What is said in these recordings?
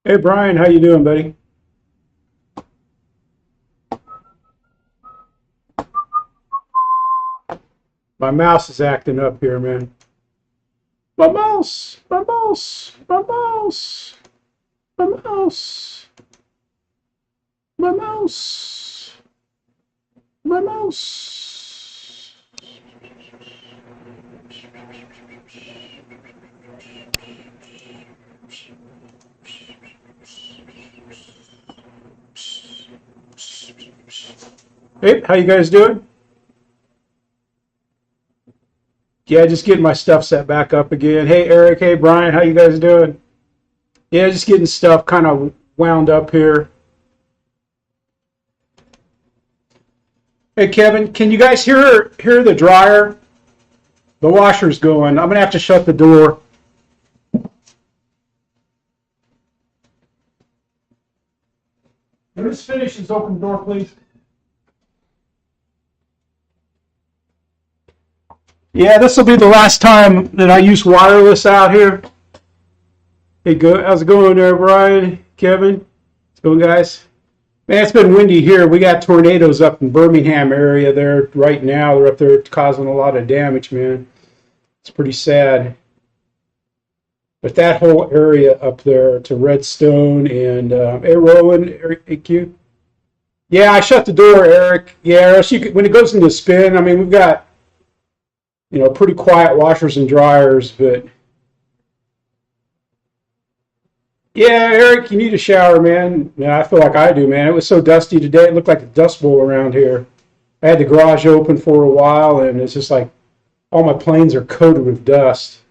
Hey Brian, how you doing, buddy? My mouse is acting up here, man. My mouse, my mouse, my mouse, my mouse, my mouse, my mouse. Hey, how you guys doing? Yeah, just getting my stuff set back up again. Hey Eric, hey Brian, how you guys doing? Yeah, just getting stuff kind of wound up here. Hey Kevin, can you guys hear the dryer? The washer's going. I'm gonna have to shut the door. Let me just finish this open door, please. Yeah, this will be the last time that I use wireless out here. Hey, how's it going there, Brian, Kevin? How's it going, guys? Man, it's been windy here. We got tornadoes up in Birmingham area there right now. They're up there causing a lot of damage, man. It's pretty sad. But that whole area up there to Redstone and hey, Roland, AQ. Yeah, I shut the door, Eric. Yeah, when it goes into spin, I mean, we've got pretty quiet washers and dryers, but yeah, Eric, you need a shower, man. Yeah, I feel like I do, man. It was so dusty today. It looked like a dust bowl around here. I had the garage open for a while, and it's just like all my planes are coated with dust.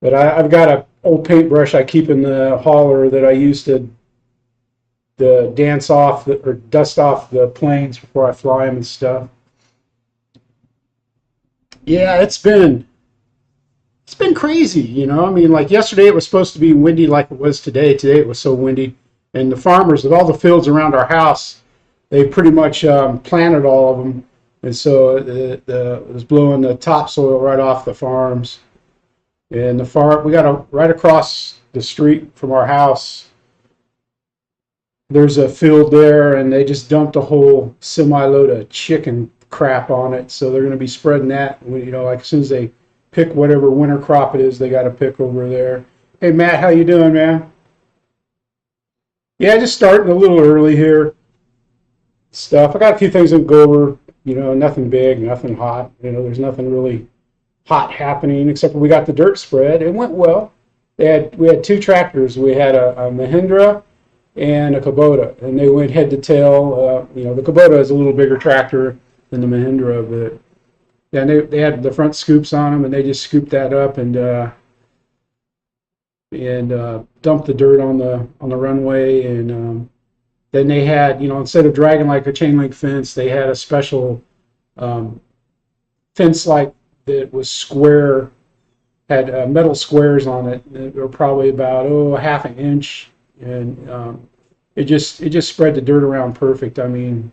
But I've got an old paintbrush I keep in the hauler that I use to dance off or dust off the planes before I fly them and stuff. Yeah, it's been crazy. I mean, like yesterday it was supposed to be windy like it was today. Today it was so windy, and the farmers of all the fields around our house, they pretty much planted all of them, and so it was blowing the topsoil right off the farms. And we got right across the street from our house. There's a field there, and they just dumped a whole semi-load of chicken crap on it. So they're going to be spreading that. Like as soon as they pick whatever winter crop it is, they got to pick over there. Hey Matt, how you doing, man? Yeah, just starting a little early here. Stuff. I got a few things to go over. Nothing big, nothing hot. There's nothing really hot happening except for we got the dirt spread. It went well. We had two tractors. We had a Mahindra and a Kubota, and they went head to tail. The Kubota is a little bigger tractor than the Mahindra, but yeah, they had the front scoops on them, and they just scooped that up and dumped the dirt on the runway, and then they had instead of dragging like a chain link fence, they had a special fence like that was square, had metal squares on it. They were probably about a half an inch, and it just spread the dirt around perfect. I mean,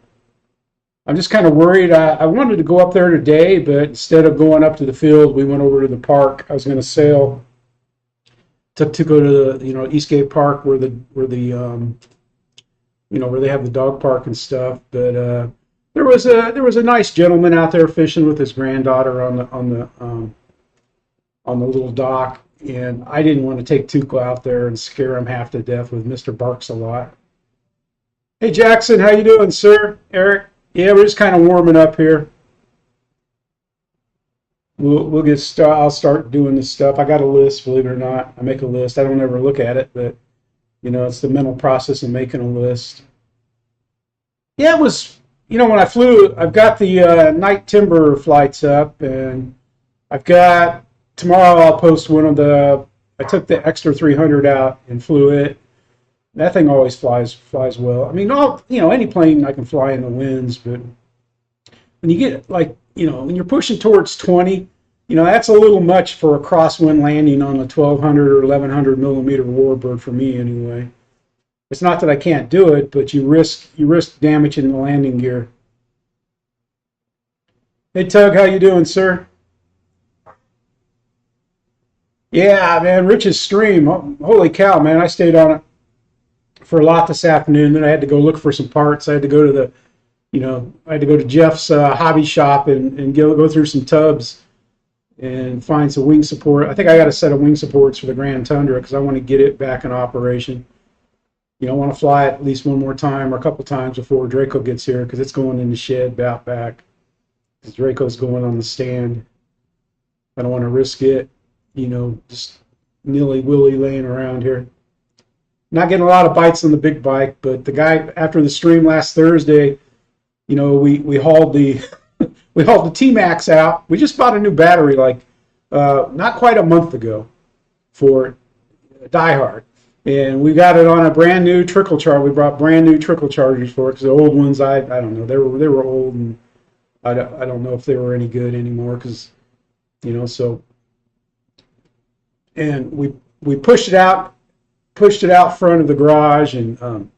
I'm just kind of worried. I wanted to go up there today, but instead of going up to the field, we went over to the park. I was going to sail to go to the Eastgate Park where where they have the dog park and stuff. But there was a nice gentleman out there fishing with his granddaughter on the little dock, and I didn't want to take Tuco out there and scare him half to death with Mr. Barks a lot. Hey Jackson, how you doing, sir? Eric? Yeah, we're just kind of warming up here. We'll get started. I'll start doing this stuff. I got a list, believe it or not. I make a list. I don't ever look at it, but it's the mental process of making a list. Yeah, it was. When I flew, I've got the night timber flights up, and I've got tomorrow. I'll post one of the. I took the extra 300 out and flew it. That thing always flies well. I mean, any plane I can fly in the winds, but when you get when you're pushing towards 20, that's a little much for a crosswind landing on a 1200 or 1100 millimeter warbird for me anyway. It's not that I can't do it, but you risk damaging the landing gear. Hey Tug, how you doing, sir? Yeah, man, Rich's stream. Holy cow, man! I stayed on it for a lot this afternoon. Then I had to go look for some parts. I had to go to I had to go to Jeff's hobby shop and go through some tubs and find some wing support. I think I got a set of wing supports for the Grand Tundra because I want to get it back in operation. I want to fly it at least one more time or a couple times before Draco gets here because it's going in the shed out back. Because Draco's going on the stand. I don't want to risk it, just nilly-willy laying around here. Not getting a lot of bites on the big bike, but the guy after the stream last Thursday, we hauled the we hauled the T-Max out. We just bought a new battery not quite a month ago for Diehard. And we got it on a brand new trickle charger. We brought brand new trickle chargers for it because the old ones, I don't know, they were old, and I don't know if they were any good anymore because, so. And we pushed it out front of the garage, and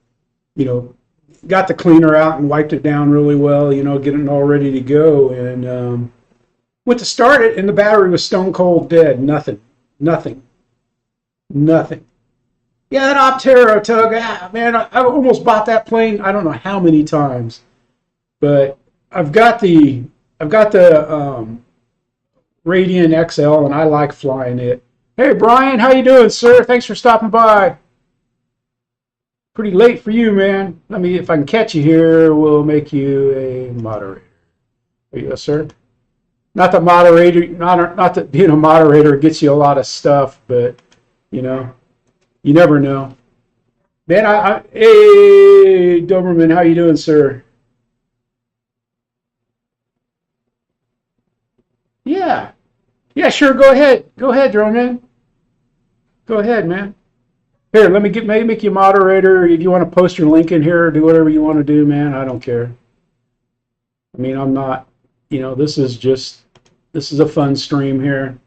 got the cleaner out and wiped it down really well, getting it all ready to go, and went to start it, and the battery was stone cold dead. Nothing. Yeah, that Optera tug, man, I almost bought that plane. I don't know how many times, but I've got the Radian XL, and I like flying it. Hey, Brian, how you doing, sir? Thanks for stopping by. Pretty late for you, man. If I can catch you here, we'll make you a moderator. Yes, sir. Not that being a moderator gets you a lot of stuff, but you never know. Man, hey, Doberman, how you doing, sir? Yeah, sure. Go ahead, Drone Man. Go ahead, man. Here, maybe make you a moderator. If you want to post your link in here, or do whatever you want to do, man. I don't care. I'm not. This is a fun stream here.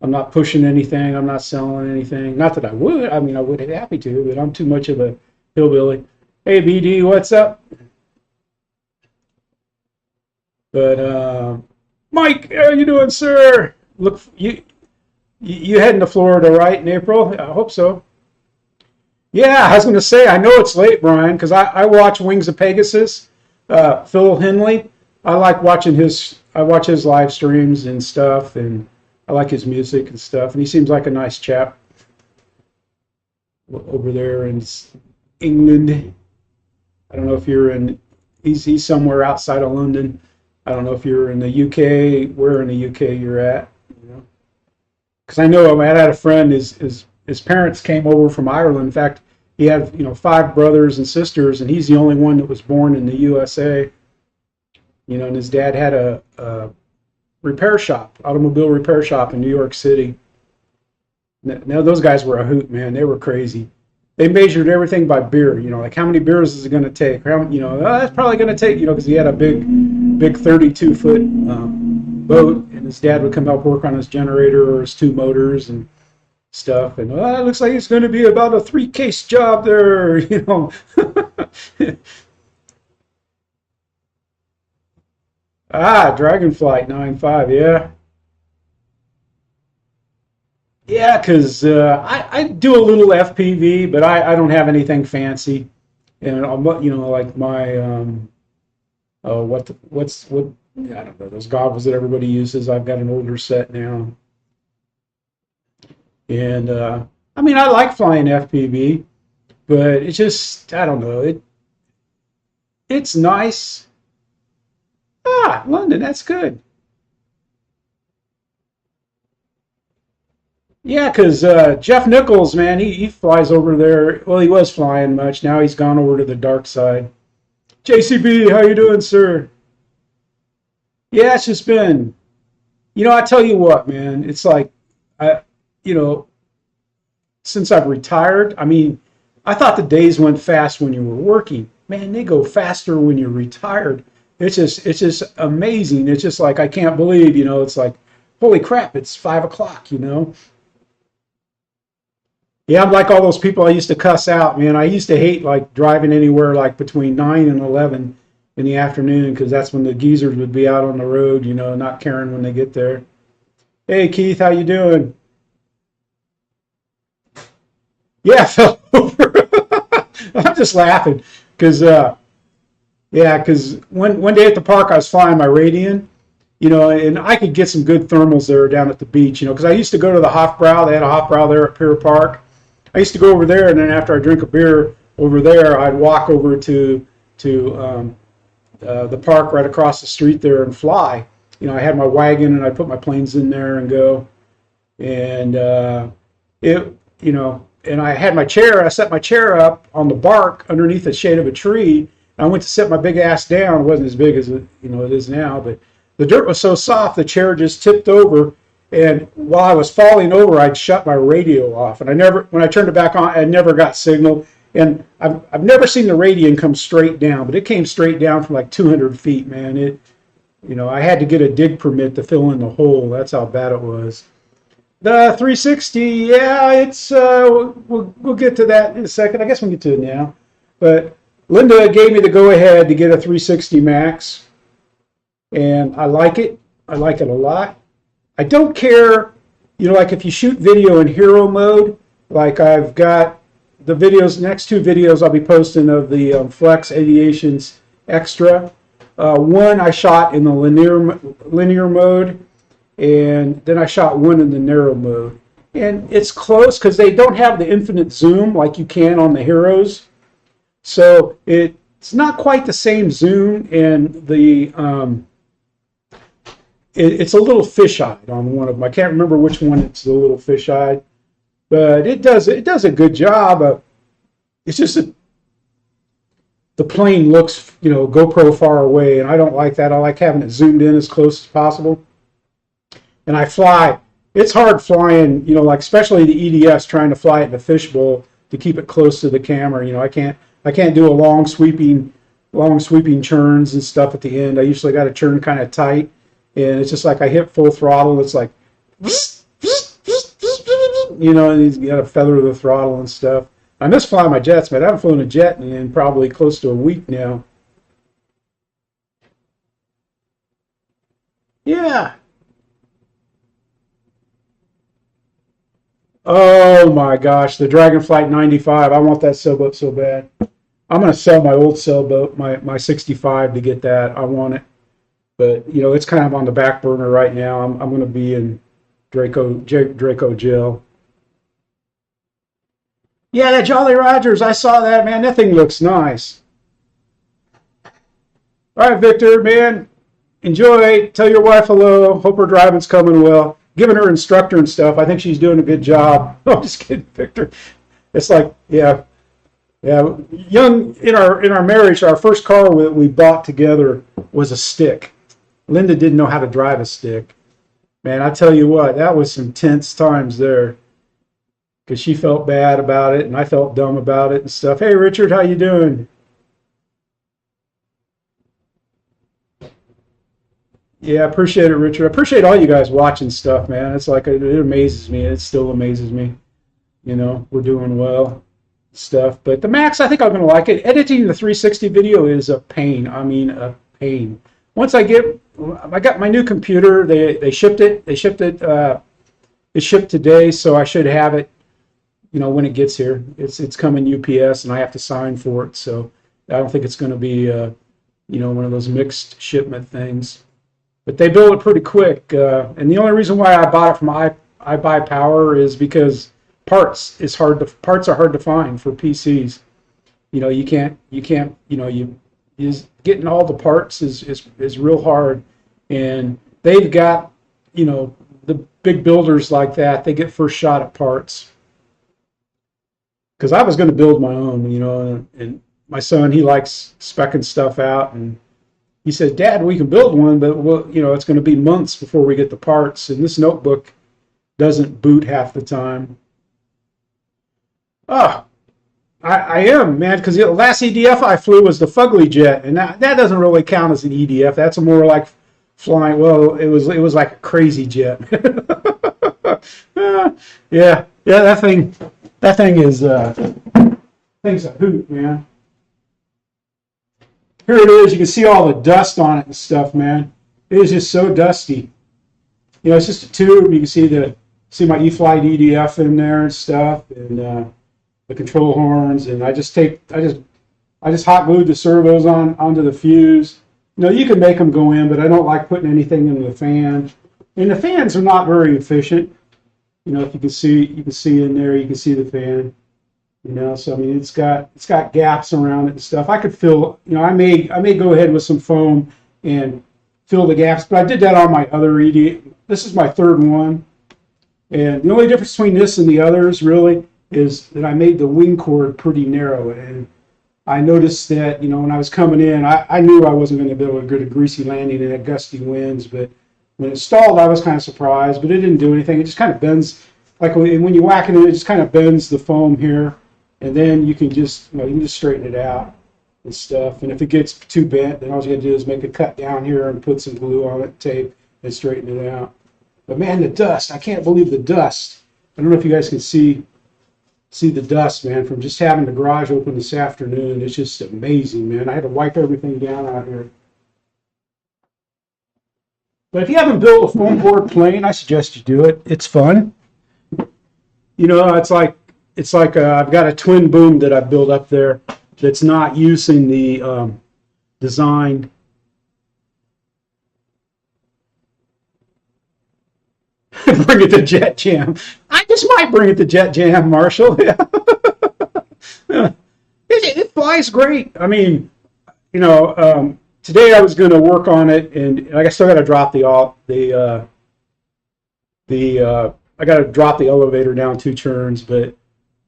I'm not pushing anything. I'm not selling anything. Not that I would. I would be happy to, but I'm too much of a hillbilly. Hey, BD, what's up? But Mike, how you doing, sir? Look, you heading to Florida, right, in April? I hope so. Yeah, I was going to say, I know it's late, Brian, because I watch Wings of Pegasus. Phil Henley. I watch his live streams and stuff, and I like his music and stuff, and he seems like a nice chap over there in England. I don't know if you're in. He's somewhere outside of London. I don't know if you're in the UK. Where in the UK you're at? Because I know I had a friend. His parents came over from Ireland. In fact, he had 5 brothers and sisters, and he's the only one that was born in the USA. And his dad had a repair shop, automobile repair shop in New York City. Now those guys were a hoot, man. They were crazy. They measured everything by beer. Like how many beers is it going to take? That's probably going to take. Because he had a big 32-foot boat, and his dad would come help work on his generator or his 2 motors and stuff. And it looks like it's going to be about a 3-case job there. Dragonflight 9.5, yeah. Yeah, because I do a little FPV, but I don't have anything fancy. And like my I don't know, those goggles that everybody uses. I've got an older set now. And I like flying FPV, but it's just, I don't know, it's nice. London, that's good. Yeah, because Jeff Nichols, man, he flies over there. Well, he was flying much. Now he's gone over to the dark side. JCB, how you doing, sir? Yeah, it's just been, I tell you what, man, it's like, since I've retired, I thought the days went fast when you were working. Man, they go faster when you're retired. It's just amazing. It's just like, I can't believe, it's like, holy crap, it's 5 o'clock, Yeah, I'm like all those people I used to cuss out, man. I used to hate like driving anywhere like between 9 and 11 in the afternoon because that's when the geezers would be out on the road, not caring when they get there. Hey, Keith, how you doing? Yeah, I fell over. I'm just laughing because yeah, because one day at the park I was flying my Radian, and I could get some good thermals there down at the beach, because I used to go to the Hofbrau. They had a Hofbrau there at Pier Park. I used to go over there, and then after I drink a beer over there, I'd walk over to the park right across the street there and fly. I had my wagon, and I put my planes in there and go. And and I had my chair. I set my chair up on the bark underneath the shade of a tree. I went to set my big ass down. It wasn't as big as it is now, but the dirt was so soft the chair just tipped over. And while I was falling over, I'd shut my radio off. And when I turned it back on, I never got signal. And I've never seen the Radian come straight down, but it came straight down from like 200 feet, man. I had to get a dig permit to fill in the hole. That's how bad it was. The 360, yeah, it's we'll get to that in a second. I guess we'll get to it now. But Linda gave me the go-ahead to get a 360 Max, and I like it. I like it a lot. I don't care, like if you shoot video in hero mode, like I've got the next two videos I'll be posting of the Flex Aviations Extra. One I shot in the linear mode, and then I shot one in the narrow mode. And it's close because they don't have the infinite zoom like you can on the Heroes. So it's not quite the same zoom, and it's a little fisheye on one of them. I can't remember which one it's a little fisheye, but it does a good job. It's just that the plane looks, GoPro far away, and I don't like that. I like having it zoomed in as close as possible. And I fly. It's hard flying, like especially the EDS, trying to fly it in a fishbowl to keep it close to the camera. I can't do a long sweeping churns and stuff at the end. I usually got to turn kind of tight, and it's just like I hit full throttle. It's like, and you got to feather the throttle and stuff. I miss flying my jets, man. I haven't flown a jet in probably close to a week now. Yeah. Oh my gosh, the Dragonflight 95. I want that sailboat so bad. I'm going to sell my old sailboat, my 65, to get that. I want it. But, it's kind of on the back burner right now. I'm going to be in Draco jail. Yeah, that Jolly Rogers, I saw that, man. That thing looks nice. All right, Victor, man. Enjoy. Tell your wife hello. Hope her driving's coming well. Giving her instructor and stuff. I think she's doing a good job. I'm just kidding, Victor. It's like, yeah. Young in our marriage, our first car we bought together was a stick. Linda didn't know how to drive a stick. Man, I tell you what, that was some tense times there. Because she felt bad about it, and I felt dumb about it and stuff. Hey, Richard, how you doing? Yeah, I appreciate it, Richard. I appreciate all you guys watching stuff, man. It's like, it amazes me. It still amazes me. We're doing well, stuff. But the Max, I think I'm going to like it. Editing the 360 video is a pain. I mean, a pain. Once I got my new computer. They shipped it. It shipped today, so I should have it, when it gets here. It's coming UPS, and I have to sign for it. So I don't think it's going to be, one of those mixed shipment things. But they build it pretty quick, and the only reason why I bought it from iBuyPower is because parts are hard to find for PCs. Getting all the parts is real hard, and they've got the big builders like that. They get first shot at parts. Because I was going to build my own, and my son, he likes speccing stuff out, and he said, Dad, we can build one, but it's going to be months before we get the parts, and this notebook doesn't boot half the time. Oh, I am, man, because the last EDF I flew was the Fugly jet, and that doesn't really count as an EDF. That's more like flying. Well, it was like a crazy jet. Yeah, that thing is thing's a hoot, man. Here it is. You can see all the dust on it and stuff, man. It is just so dusty. It's just a tube. You can see my E-Flight EDF in there and stuff, and the control horns, and I just hot glued the servos onto the fuse. You can make them go in, but I don't like putting anything into the fan. And the fans are not very efficient. If you can see in there, you can see the fan. So I mean, it's got gaps around it and stuff. I could fill, I may go ahead with some foam and fill the gaps, but I did that on my other ED. This is my third one, and the only difference between this and the others really is that I made the wing cord pretty narrow, and I noticed that when I was coming in, I knew I wasn't going to be able to get a greasy landing and gusty winds, but when it stalled, I was kind of surprised, but it didn't do anything. It just kind of bends, like when you whack it in, it just kind of bends the foam here, and then you can just straighten it out and stuff. And if it gets too bent, then all you got to do is make a cut down here and put some glue on it, tape, and straighten it out. But man, the dust! I can't believe the dust. I don't know if you guys can see the dust, man, from just having the garage open this afternoon. It's just amazing, man. I had to wipe everything down out here. But if you haven't built a foam board plane, I suggest you do it. It's fun. It's like I've got a twin boom that I built up there that's not using the design. Bring it to Jet Jam. I just might bring it to Jet Jam, Marshall. It flies great. I mean, today I was going to work on it, and I still got to drop I got to drop the elevator down 2 turns. But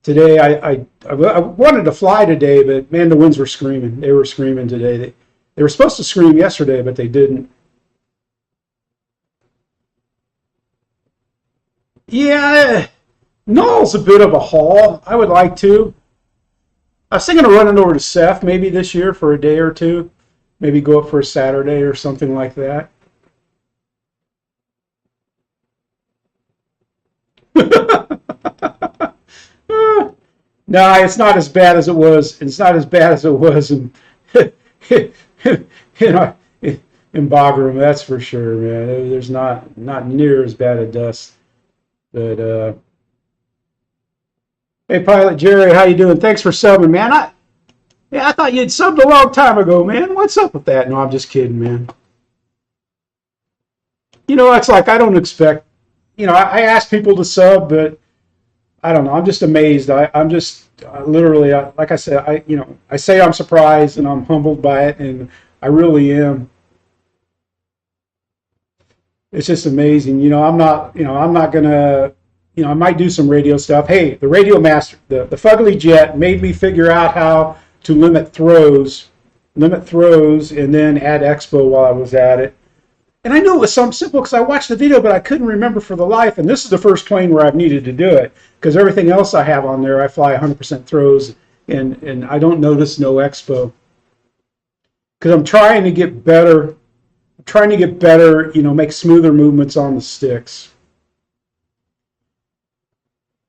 today I wanted to fly today, but man, the winds were screaming. They were screaming today. They were supposed to scream yesterday, but they didn't. Yeah, Null's a bit of a haul. I would like to. I was thinking of running over to Seth maybe this year for a day or two. Maybe go up for a Saturday or something like that. No, it's not as bad as it was. It's not as bad as it was in in Bagram, that's for sure, man. There's not near as bad a dust. But hey, Pilot Jerry, how you doing? Thanks for subbing, man. I thought you'd subbed a long time ago, man. What's up with that? No, I'm just kidding, man. It's like I don't expect. I ask people to sub, but I don't know. I'm just amazed. I'm just literally, like I said, I say I'm surprised and I'm humbled by it, and I really am. It's just amazing. I'm not gonna, I might do some radio stuff. Hey, the Radio Master, the Fugly Jet made me figure out how to limit throws, and then add expo while I was at it. And I knew it was something simple because I watched the video, but I couldn't remember for the life. And this is the first plane where I've needed to do it, because everything else I have on there, I fly 100% throws, and I don't notice no expo. Because I'm trying to get better. Make smoother movements on the sticks.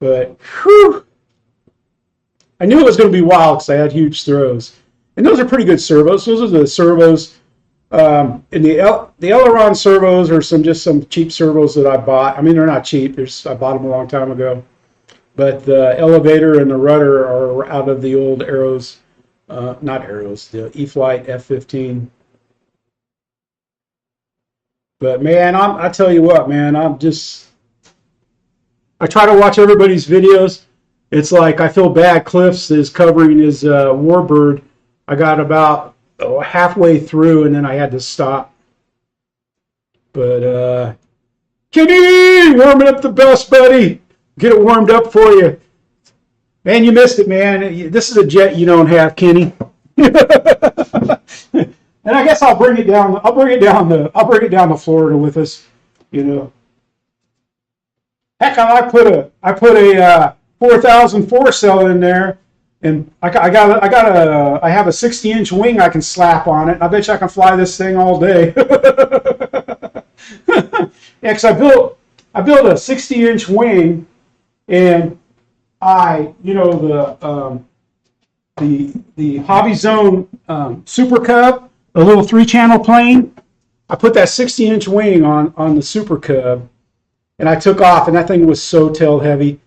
But whew, I knew it was going to be wild because I had huge throws, and those are pretty good servos. Those are the servos. And the aileron servos are some cheap servos that I bought. I mean, they're not cheap. I bought them a long time ago. But the elevator and the rudder are out of the old Arrows, not Arrows, the E-flite F-15. But man, I tell you what, man, I try to watch everybody's videos. It's like I feel bad. Cliffs is covering his Warbird. I got about halfway through, and then I had to stop. But Kenny, warming up the bus, buddy. Get it warmed up for you. Man, you missed it, man. This is a jet you don't have, Kenny. And I guess I'll bring it down. I'll bring it down to Florida with us. Heck, I put a 4004 cell in there, and I have a 60-inch wing I can slap on it. And I bet you I can fly this thing all day. Yeah, because I built a 60-inch wing, and the Hobby Zone Super Cub, a little 3-channel plane. I put that 60-inch wing on the Super Cub, and I took off, and that thing was so tail heavy.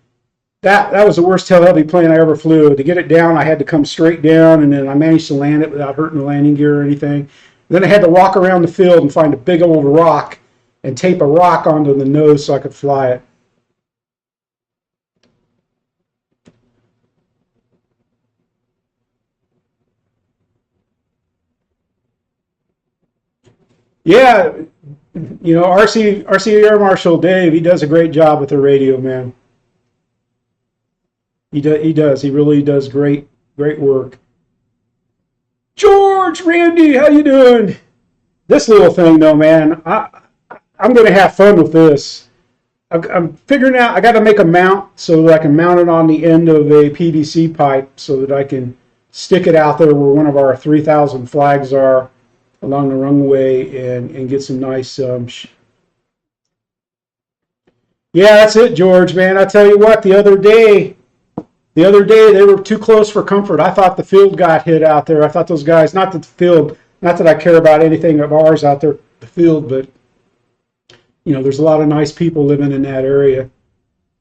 that was the worst tail heavy plane I ever flew. To get it down, I had to come straight down, and then I managed to land it without hurting the landing gear or anything. Then I had to walk around the field and find a big old rock and tape a rock onto the nose so I could fly it. Yeah, RC Air Marshal Dave, he does a great job with the radio, man. He does. He really does great work. George, Randy, how you doing? This little thing, though, man, I'm going to have fun with this. I'm figuring out, I got to make a mount so that I can mount it on the end of a PVC pipe so that I can stick it out there where one of our 3,000 flags are along the runway and get some nice yeah, that's it, George, man. I tell you what, the other day they were too close for comfort. I thought the field got hit out there. I thought those guys, not that the field, not that I care about anything of ours out there, the field, but there's a lot of nice people living in that area.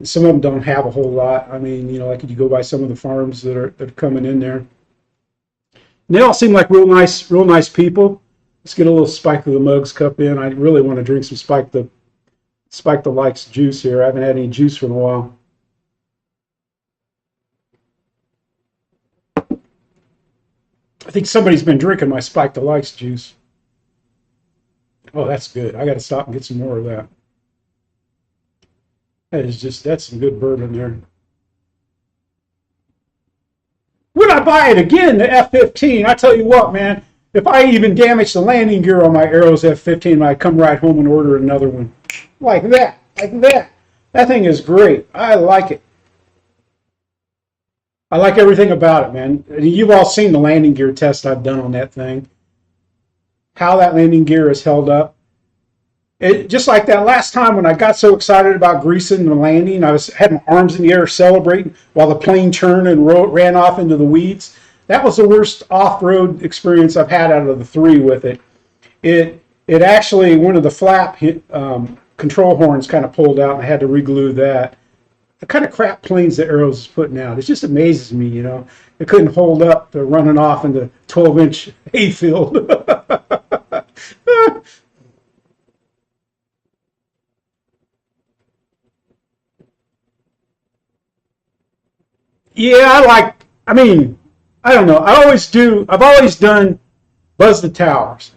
Some of them don't have a whole lot. I mean, like you go by some of the farms that are coming in there. And they all seem like real nice people. Let's get a little Spike of the Mugs cup in. I really want to drink some Spike the Likes juice here. I haven't had any juice for a while. I think somebody's been drinking my Spike the Likes juice. Oh, that's good. I got to stop and get some more of that. That's some good bourbon there. Would I buy it again, the F-15? I tell you what, man, if I even damage the landing gear on my Arrows F-15, I'd come right home and order another one. Like that. That thing is great. I like it. I like everything about it, man. You've all seen the landing gear test I've done on that thing. How that landing gear is held up. Just like that last time when I got so excited about greasing the landing, I had my arms in the air celebrating while the plane turned and ran off into the weeds. That was the worst off-road experience I've had out of the three with it. It actually, one of the flap control horns kind of pulled out, and I had to reglue that. The kind of crap planes the Arrows is putting out, it just amazes me, It couldn't hold up to running off in the 12-inch hayfield. Yeah, I don't know. I've always done Buzz the Towers,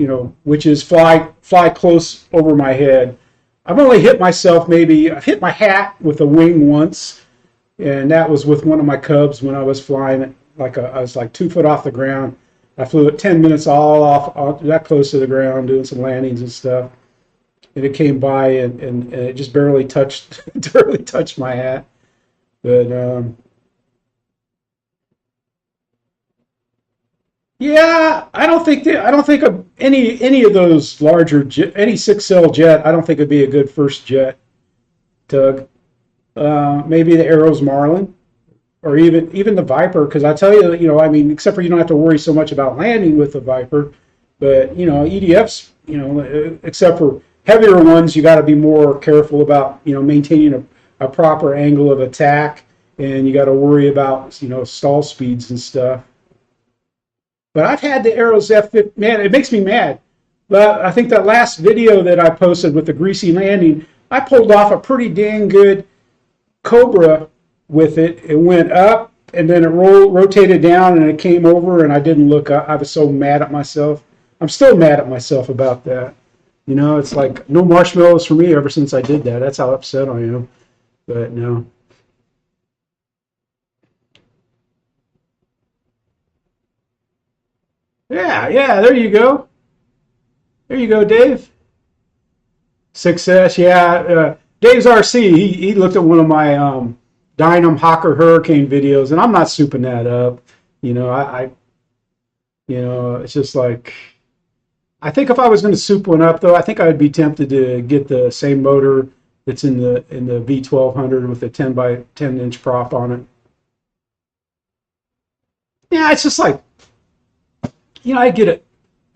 which is fly close over my head. I've only hit myself I've hit my hat with a wing once, and that was with one of my Cubs when I was flying it. I was like 2 foot off the ground. I flew it 10 minutes all off that close to the ground, doing some landings and stuff. And it came by and it just barely touched my hat. But yeah, I don't think of any of those larger any 6L jet. I don't think it'd be a good first jet, Tug. Maybe the Arrows Marlin, or even the Viper, because I tell you, except for you don't have to worry so much about landing with the Viper, but EDFs, except for heavier ones, you got to be more careful about maintaining a proper angle of attack, and you got to worry about stall speeds and stuff. But I've had the Arrows F-15, man, it makes me mad. But I think that last video that I posted with the greasy landing, I pulled off a pretty dang good Cobra with it. It went up, and then it rotated down, and it came over, and I didn't look up. I was so mad at myself. I'm still mad at myself about that. It's like no marshmallows for me ever since I did that. That's how upset I am. But no. Yeah, there you go. There you go, Dave. Success, yeah. Dave's RC, he looked at one of my Dynam Hawker Hurricane videos, and I'm not souping that up. It's just like, I think if I was going to soup one up, though, I think I would be tempted to get the same motor that's in the V1200 with the 10 by 10 inch prop on it. Yeah, it's just like, I get it.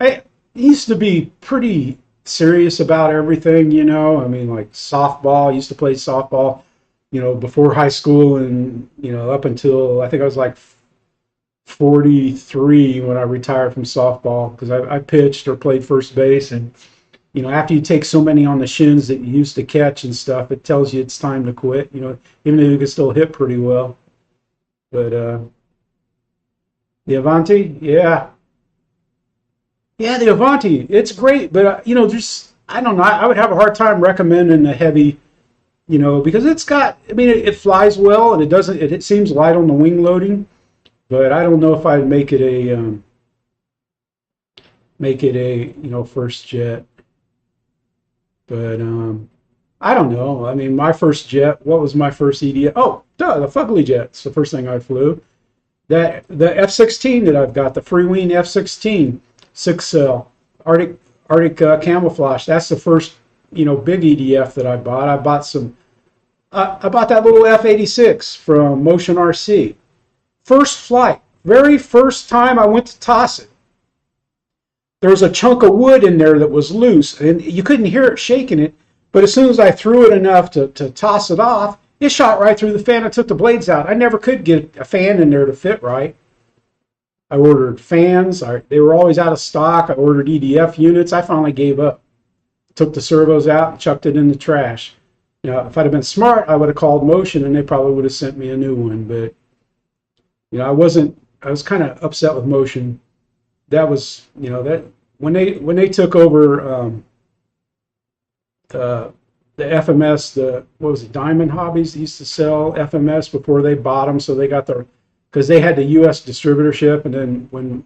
I used to be pretty serious about everything, like softball. I used to play softball before high school, and up until I think I was like 43 when I retired from softball, because I pitched or played first base. And after you take so many on the shins that you used to catch and stuff, it tells you it's time to quit. Even though you can still hit pretty well. But the Avanti, yeah, the Avanti, it's great. But there's I don't know. I would have a hard time recommending a heavy, because it's got. I mean, it flies well, and it doesn't. It seems light on the wing loading, but I don't know if I'd make it a first jet. But I don't know. I mean, my first jet. What was my first EDF? Oh, duh, the Fugly jet's the first thing I flew. The F-16 that I've got, the Freewing F-16, 6-cell Arctic camouflage. That's the first big EDF that I bought. I bought I bought that little F-86 from Motion RC. First flight, very first time I went to toss it. There was a chunk of wood in there that was loose, and you couldn't hear it shaking it. But as soon as I threw it enough to toss it off, it shot right through the fan and took the blades out. I never could get a fan in there to fit right. I ordered fans. They were always out of stock. I ordered EDF units. I finally gave up. Took the servos out and chucked it in the trash. If I'd have been smart, I would have called Motion, and they probably would have sent me a new one. But I was kind of upset with Motion. That was, that when they took over the FMS, what was it, Diamond Hobbies used to sell FMS before they bought them, so they got because they had the U.S. distributorship, and then when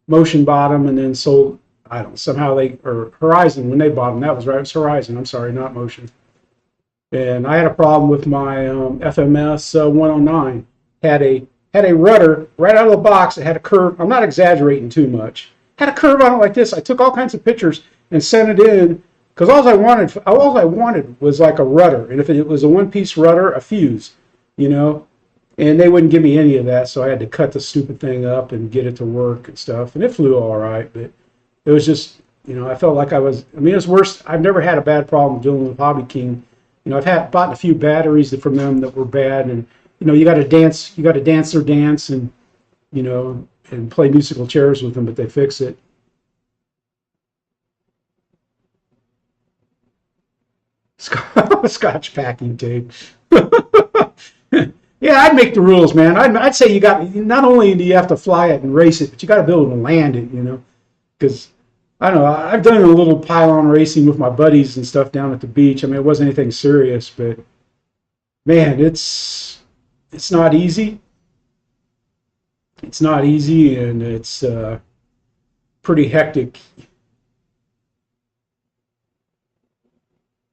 Motion bought them and then sold, I don't know, somehow or Horizon, when they bought them, that was right, it was Horizon, I'm sorry, not Motion. And I had a problem with my FMS 109, had a rudder right out of the box. It had a curve. I'm not exaggerating too much. Had a curve on it like this. I took all kinds of pictures and sent it in, because all I wanted was like a rudder, and if it was a one-piece rudder, a fuse, and they wouldn't give me any of that, so I had to cut the stupid thing up and get it to work and stuff, and it flew all right, but it was just, I felt like it was worse. I've never had a bad problem dealing with Hobby King. I've bought a few batteries from them that were bad, and you got to dance their dance, and and play musical chairs with them, but they fix it. Scotch packing tape. Yeah, I'd make the rules, man. I'd say not only do you have to fly it and race it, but you got to be able to land it, because I don't know. I've done a little pylon racing with my buddies and stuff down at the beach. I mean, it wasn't anything serious, but man, it's not easy. It's not easy, and it's pretty hectic.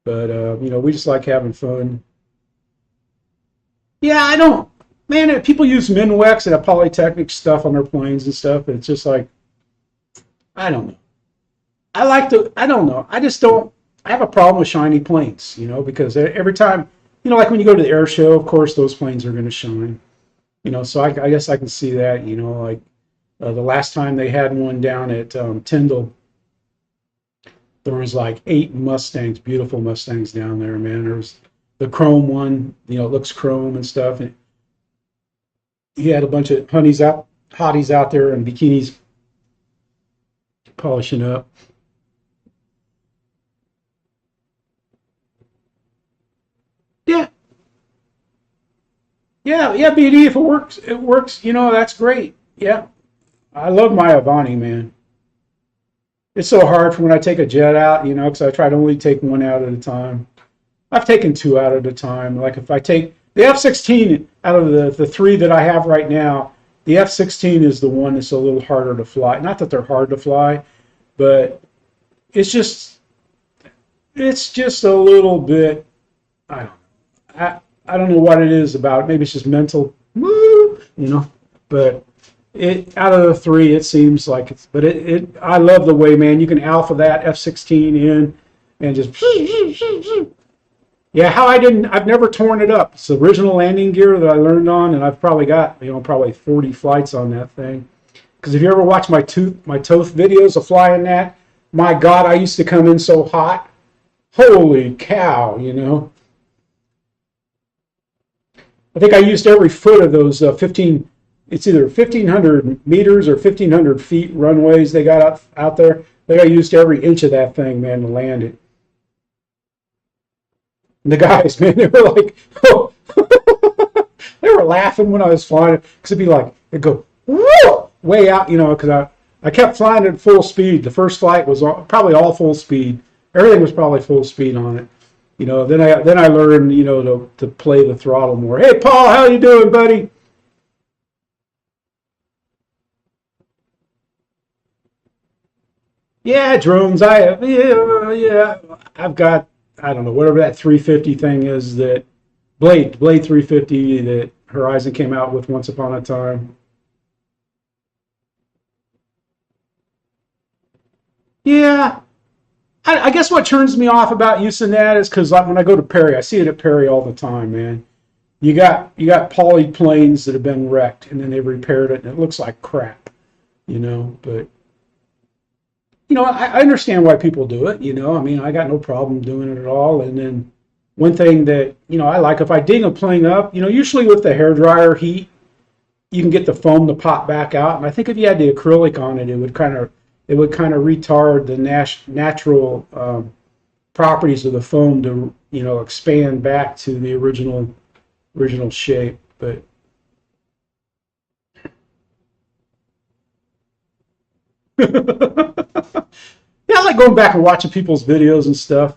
But we just like having fun. Yeah, I don't. Man, people use Minwex and Polytechnic stuff on their planes and stuff, but it's just like, I don't know. I don't know. I just don't. I have a problem with shiny planes, because every time, like when you go to the air show, of course, those planes are going to shine. So I guess I can see that, like the last time they had one down at Tyndall, there was like 8 Mustangs, beautiful Mustangs down there, man. There was the chrome one, it looks chrome and stuff. And he had a bunch of hotties out there in bikinis polishing up. Yeah. Yeah, BD, if it works, that's great. Yeah. I love my Avani, man. It's so hard for when I take a jet out, because I try to only take one out at a time. I've taken 2 out at a time. Like if I take the F-16 out of the 3 that I have right now, the F-16 is the one that's a little harder to fly. Not that they're hard to fly, but it's just a little bit, I don't know what it is about it. Maybe it's just mental, but out of the 3, it seems like it's, but I love the way, man, you can alpha that F-16 in and just, yeah, I've never torn it up. It's the original landing gear that I learned on, and I've probably got, probably 40 flights on that thing. Because if you ever watch my TOEF videos of flying that, my God, I used to come in so hot. Holy cow, I think I used every foot of those 15. It's either 1,500 meters or 1,500 feet runways they got out there. I think I used every inch of that thing, man, to land it. And the guys, man, they were like, oh, they were laughing when I was flying it because it'd be like, it'd go whoa, way out, because I kept flying at full speed. The first flight was probably all full speed. Everything was probably full speed on it. Then I learned, to play the throttle more. Hey, Paul, how you doing, buddy? Yeah, drones. I've got, I don't know, whatever that 350 thing is, that Blade 350 that Horizon came out with once upon a time. Yeah, I guess what turns me off about using that is because, like, when I go to Perry, I see it at Perry all the time, man. You got poly planes that have been wrecked, and then they've repaired it, and it looks like crap, But I understand why people do it. I mean, I got no problem doing it at all. And then one thing that I like, if I ding a plane up, usually with the hair dryer heat, you can get the foam to pop back out. And I think if you had the acrylic on it, it would kind of retard the natural properties of the foam to expand back to the original shape. But yeah, I like going back and watching people's videos and stuff.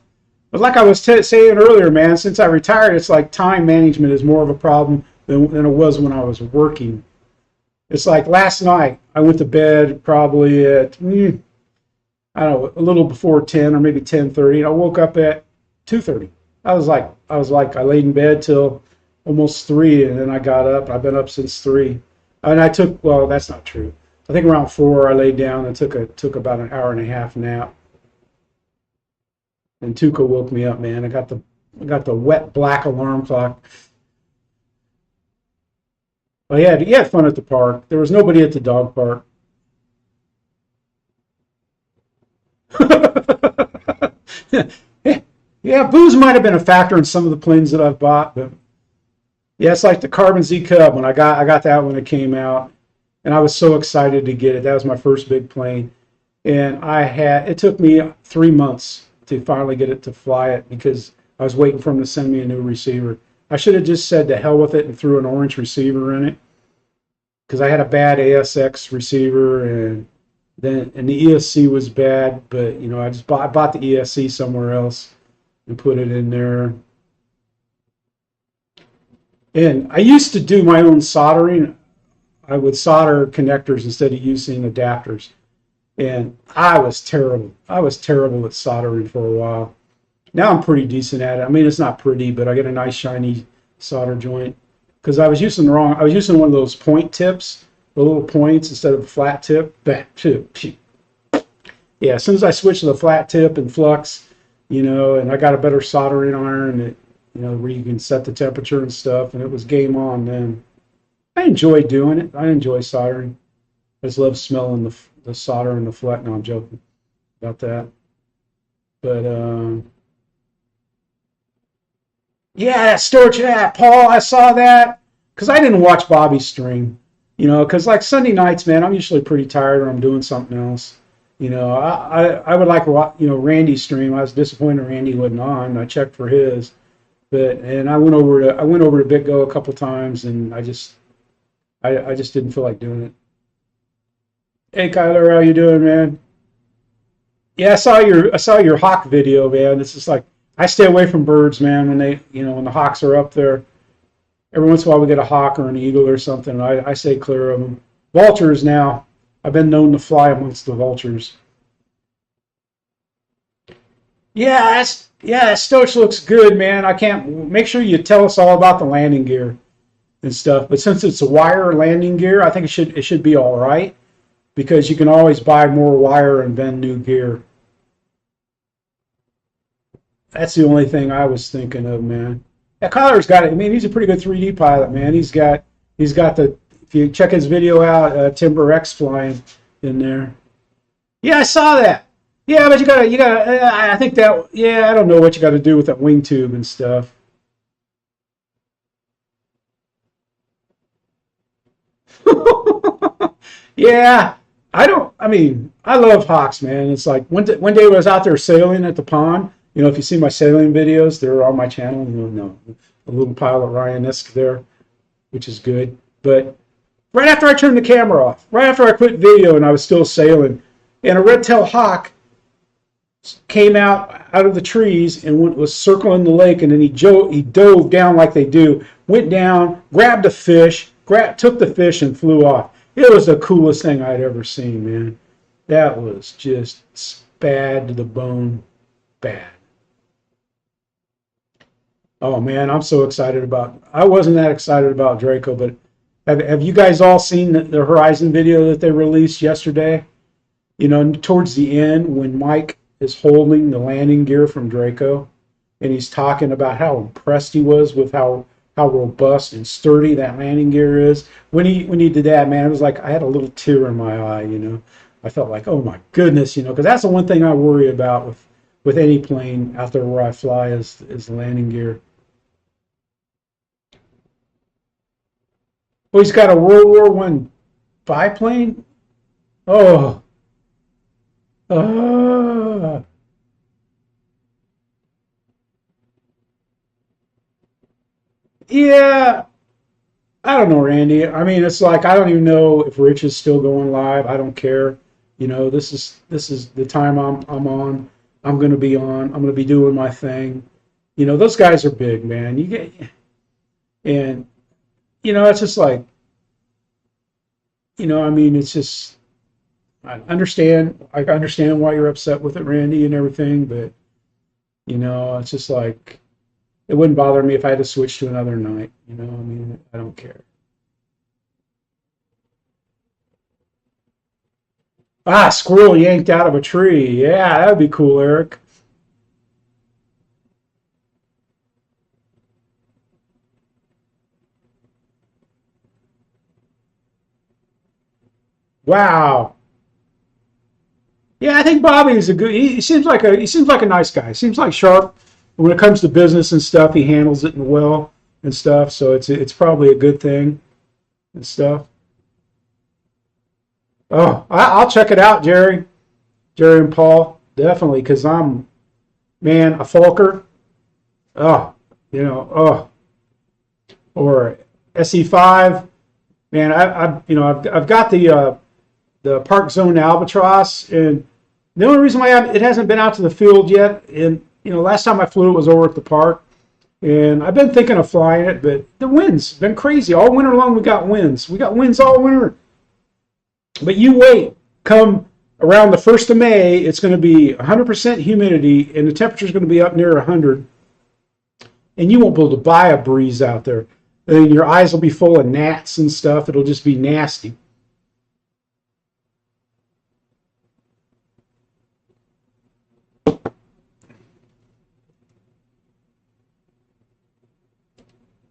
But like I was saying earlier, man, since I retired, it's like time management is more of a problem than it was when I was working. It's like last night, I went to bed probably at, I don't know, a little before 10 or maybe 10:30. And I woke up at 2:30. I laid in bed till almost 3, and then I got up. I've been up since 3. And well, that's not true. I think around 4 I laid down and took about an hour and a half nap. And Tuca woke me up, man. I got the wet black alarm clock. Well, he had fun at the park. There was nobody at the dog park. Yeah, booze might have been a factor in some of the planes that I've bought, but yeah, it's like the Carbon Z Cub when I got that when it came out, and I was so excited to get it. That was my first big plane, and it took me 3 months to finally get it to fly it because I was waiting for him to send me a new receiver. I should have just said to hell with it and threw an orange receiver in it because I had a bad ASX receiver, and the ESC was bad, but I bought the ESC somewhere else and put it in there. And I used to do my own soldering. I would solder connectors instead of using adapters. And I was terrible. I was terrible at soldering for a while. Now I'm pretty decent at it. I mean, it's not pretty, but I get a nice shiny solder joint. Because I was using one of those point tips, the little points instead of a flat tip. Yeah, as soon as I switched to the flat tip and flux, and I got a better soldering iron that, where you can set the temperature and stuff, and it was game on then. I enjoy doing it. I enjoy soldering. I just love smelling the solder and the flux. No, I'm joking about that. But yeah, that storage, yeah, Paul, I saw that because I didn't watch Bobby's stream. Because like Sunday nights, man, I'm usually pretty tired or I'm doing something else. I would like Randy's stream. I was disappointed Randy wasn't on. I checked for his, and I went over to Big Go a couple times, and I just didn't feel like doing it. Hey Kyler, how you doing, man? Yeah, I saw your hawk video, man. It's just like I stay away from birds, man. When the hawks are up there, every once in a while we get a hawk or an eagle or something. I stay clear of them. Vultures now. I've been known to fly amongst the vultures. Yeah, that Stoach looks good, man. I can't make sure you tell us all about the landing gear and stuff. But since it's a wire landing gear, I think it should be all right because you can always buy more wire and bend new gear. That's the only thing I was thinking of, man. Yeah, Kyler's got it. I mean, he's a pretty good 3D pilot, man. He's got the. If you check his video out, Timber X flying in there. Yeah, I saw that. Yeah, but you gotta. I think that. Yeah, I don't know what you got to do with that wing tube and stuff. Yeah, I don't. I mean, I love hawks, man. It's like one day I was out there sailing at the pond. You know, if you see my sailing videos, they're on my channel. You know, a little pile of Ryan-esque there, which is good. But right after I turned the camera off, right after I quit video, and I was still sailing, and a red-tailed hawk came out of the trees and was circling the lake, and then he dove down like they do, went down, grabbed a fish, took the fish, and flew off. It was the coolest thing I'd ever seen, man. That was just bad to the bone, bad. Oh man, I'm so excited about. I wasn't that excited about Draco, but have you guys all seen the Horizon video that they released yesterday? You know, towards the end when Mike is holding the landing gear from Draco, and he's talking about how impressed he was with how robust and sturdy that landing gear is. When he did that, man, it was like I had a little tear in my eye. You know, I felt like, oh my goodness, you know, because that's the one thing I worry about with any plane out there where I fly is the landing gear. Well, he's got a World War One biplane. Oh, uh, yeah. I don't know, Randy. I mean, it's like I don't even know if Rich is still going live. I don't care. You know, this is the time I'm on. I'm going to be on. I'm going to be doing my thing. You know, those guys are big, man. You get and you know, it's just like I mean, it's just I understand why you're upset with it, Randy, and everything, but it's just like it wouldn't bother me if I had to switch to another night. I mean, I don't care. Ah, squirrel yanked out of a tree. Yeah, that would be cool, Eric. Wow. Yeah, I think Bobby is a good. He seems like a nice guy. He seems like sharp. When it comes to business and stuff, he handles it well and stuff. So it's probably a good thing and stuff. Oh, I'll check it out, Jerry. Jerry and Paul, definitely, because I'm man a Falker. Oh, oh, or SE5. Man, I've got the Park Zone Albatross, and the only reason why it hasn't been out to the field yet, and last time I flew it was over at the park, and I've been thinking of flying it, but the winds been crazy all winter long. We got winds. We got winds all winter. But you wait, come around the 1st of May, it's going to be 100% humidity, and the temperature is going to be up near 100, and you won't be able to buy a breeze out there. And your eyes will be full of gnats and stuff. It'll just be nasty.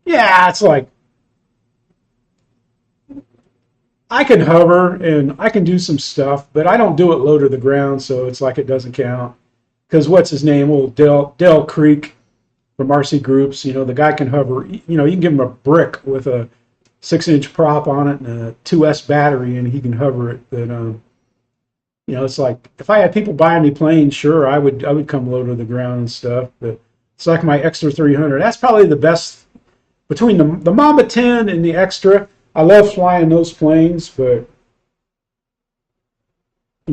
Yeah, it's like I can hover and I can do some stuff, but I don't do it low to the ground, so it's like it doesn't count. Because what's his name? Old Dell Creek from RC Groups. The guy can hover. You can give him a brick with a 6-inch prop on it and a 2S battery, and he can hover it. But it's like if I had people buying me planes, sure, I would come low to the ground and stuff. But it's like my Extra 300. That's probably the best between the Mamba 10 and the Extra. I love flying those planes, but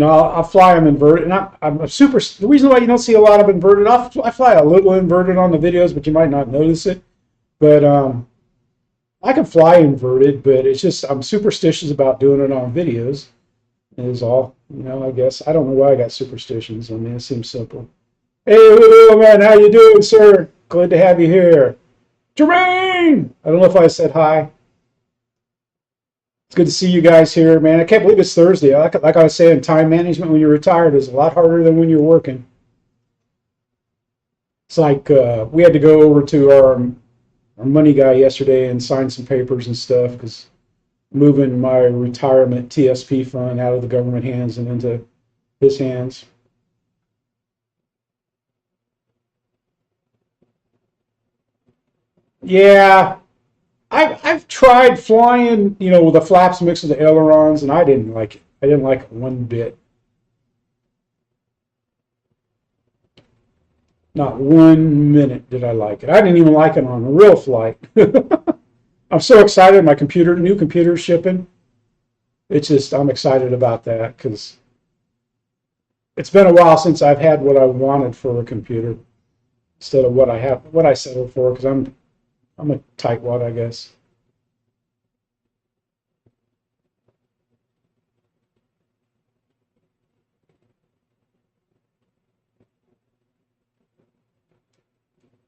I'll fly them inverted. And I'm a super. The reason why you don't see a lot of inverted, I fly a little inverted on the videos, but you might not notice it. But I can fly inverted, but it's just I'm superstitious about doing it on videos. Is all. I guess I don't know why I got superstitions. I mean, it seems simple. Hey, man, how you doing, sir? Glad to have you here. Jermaine! I don't know if I said hi. It's good to see you guys here, man. I can't believe it's Thursday. Like I was saying, time management when you're retired is a lot harder than when you're working. It's like we had to go over to our money guy yesterday and sign some papers and stuff because moving my retirement TSP fund out of the government hands and into his hands. Yeah, I've tried flying, with the flaps mixed with the ailerons, and I didn't like it. I didn't like it one bit. Not 1 minute did I like it. I didn't even like it on a real flight. I'm so excited. My new computer's shipping. I'm excited about that because it's been a while since I've had what I wanted for a computer instead of what I settled for because I'm a tightwad, I guess.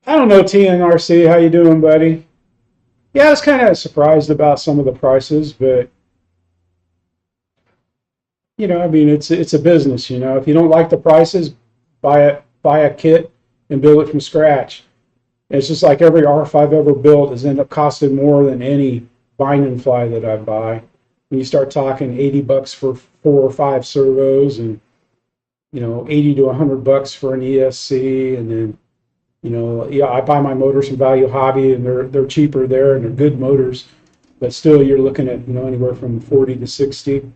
I don't know, TNRC, how you doing, buddy? Yeah, I was kind of surprised about some of the prices, but I mean, it's a business. If you don't like the prices, buy a kit and build it from scratch. It's just like every RF I've ever built has ended up costing more than any bind and fly that I buy. When you start talking $80 for 4 or 5 servos, and 80 to $100 for an ESC, and then yeah, I buy my motors from Value Hobby, and they're cheaper there, and they're good motors, but still you're looking at anywhere from 40 to 60.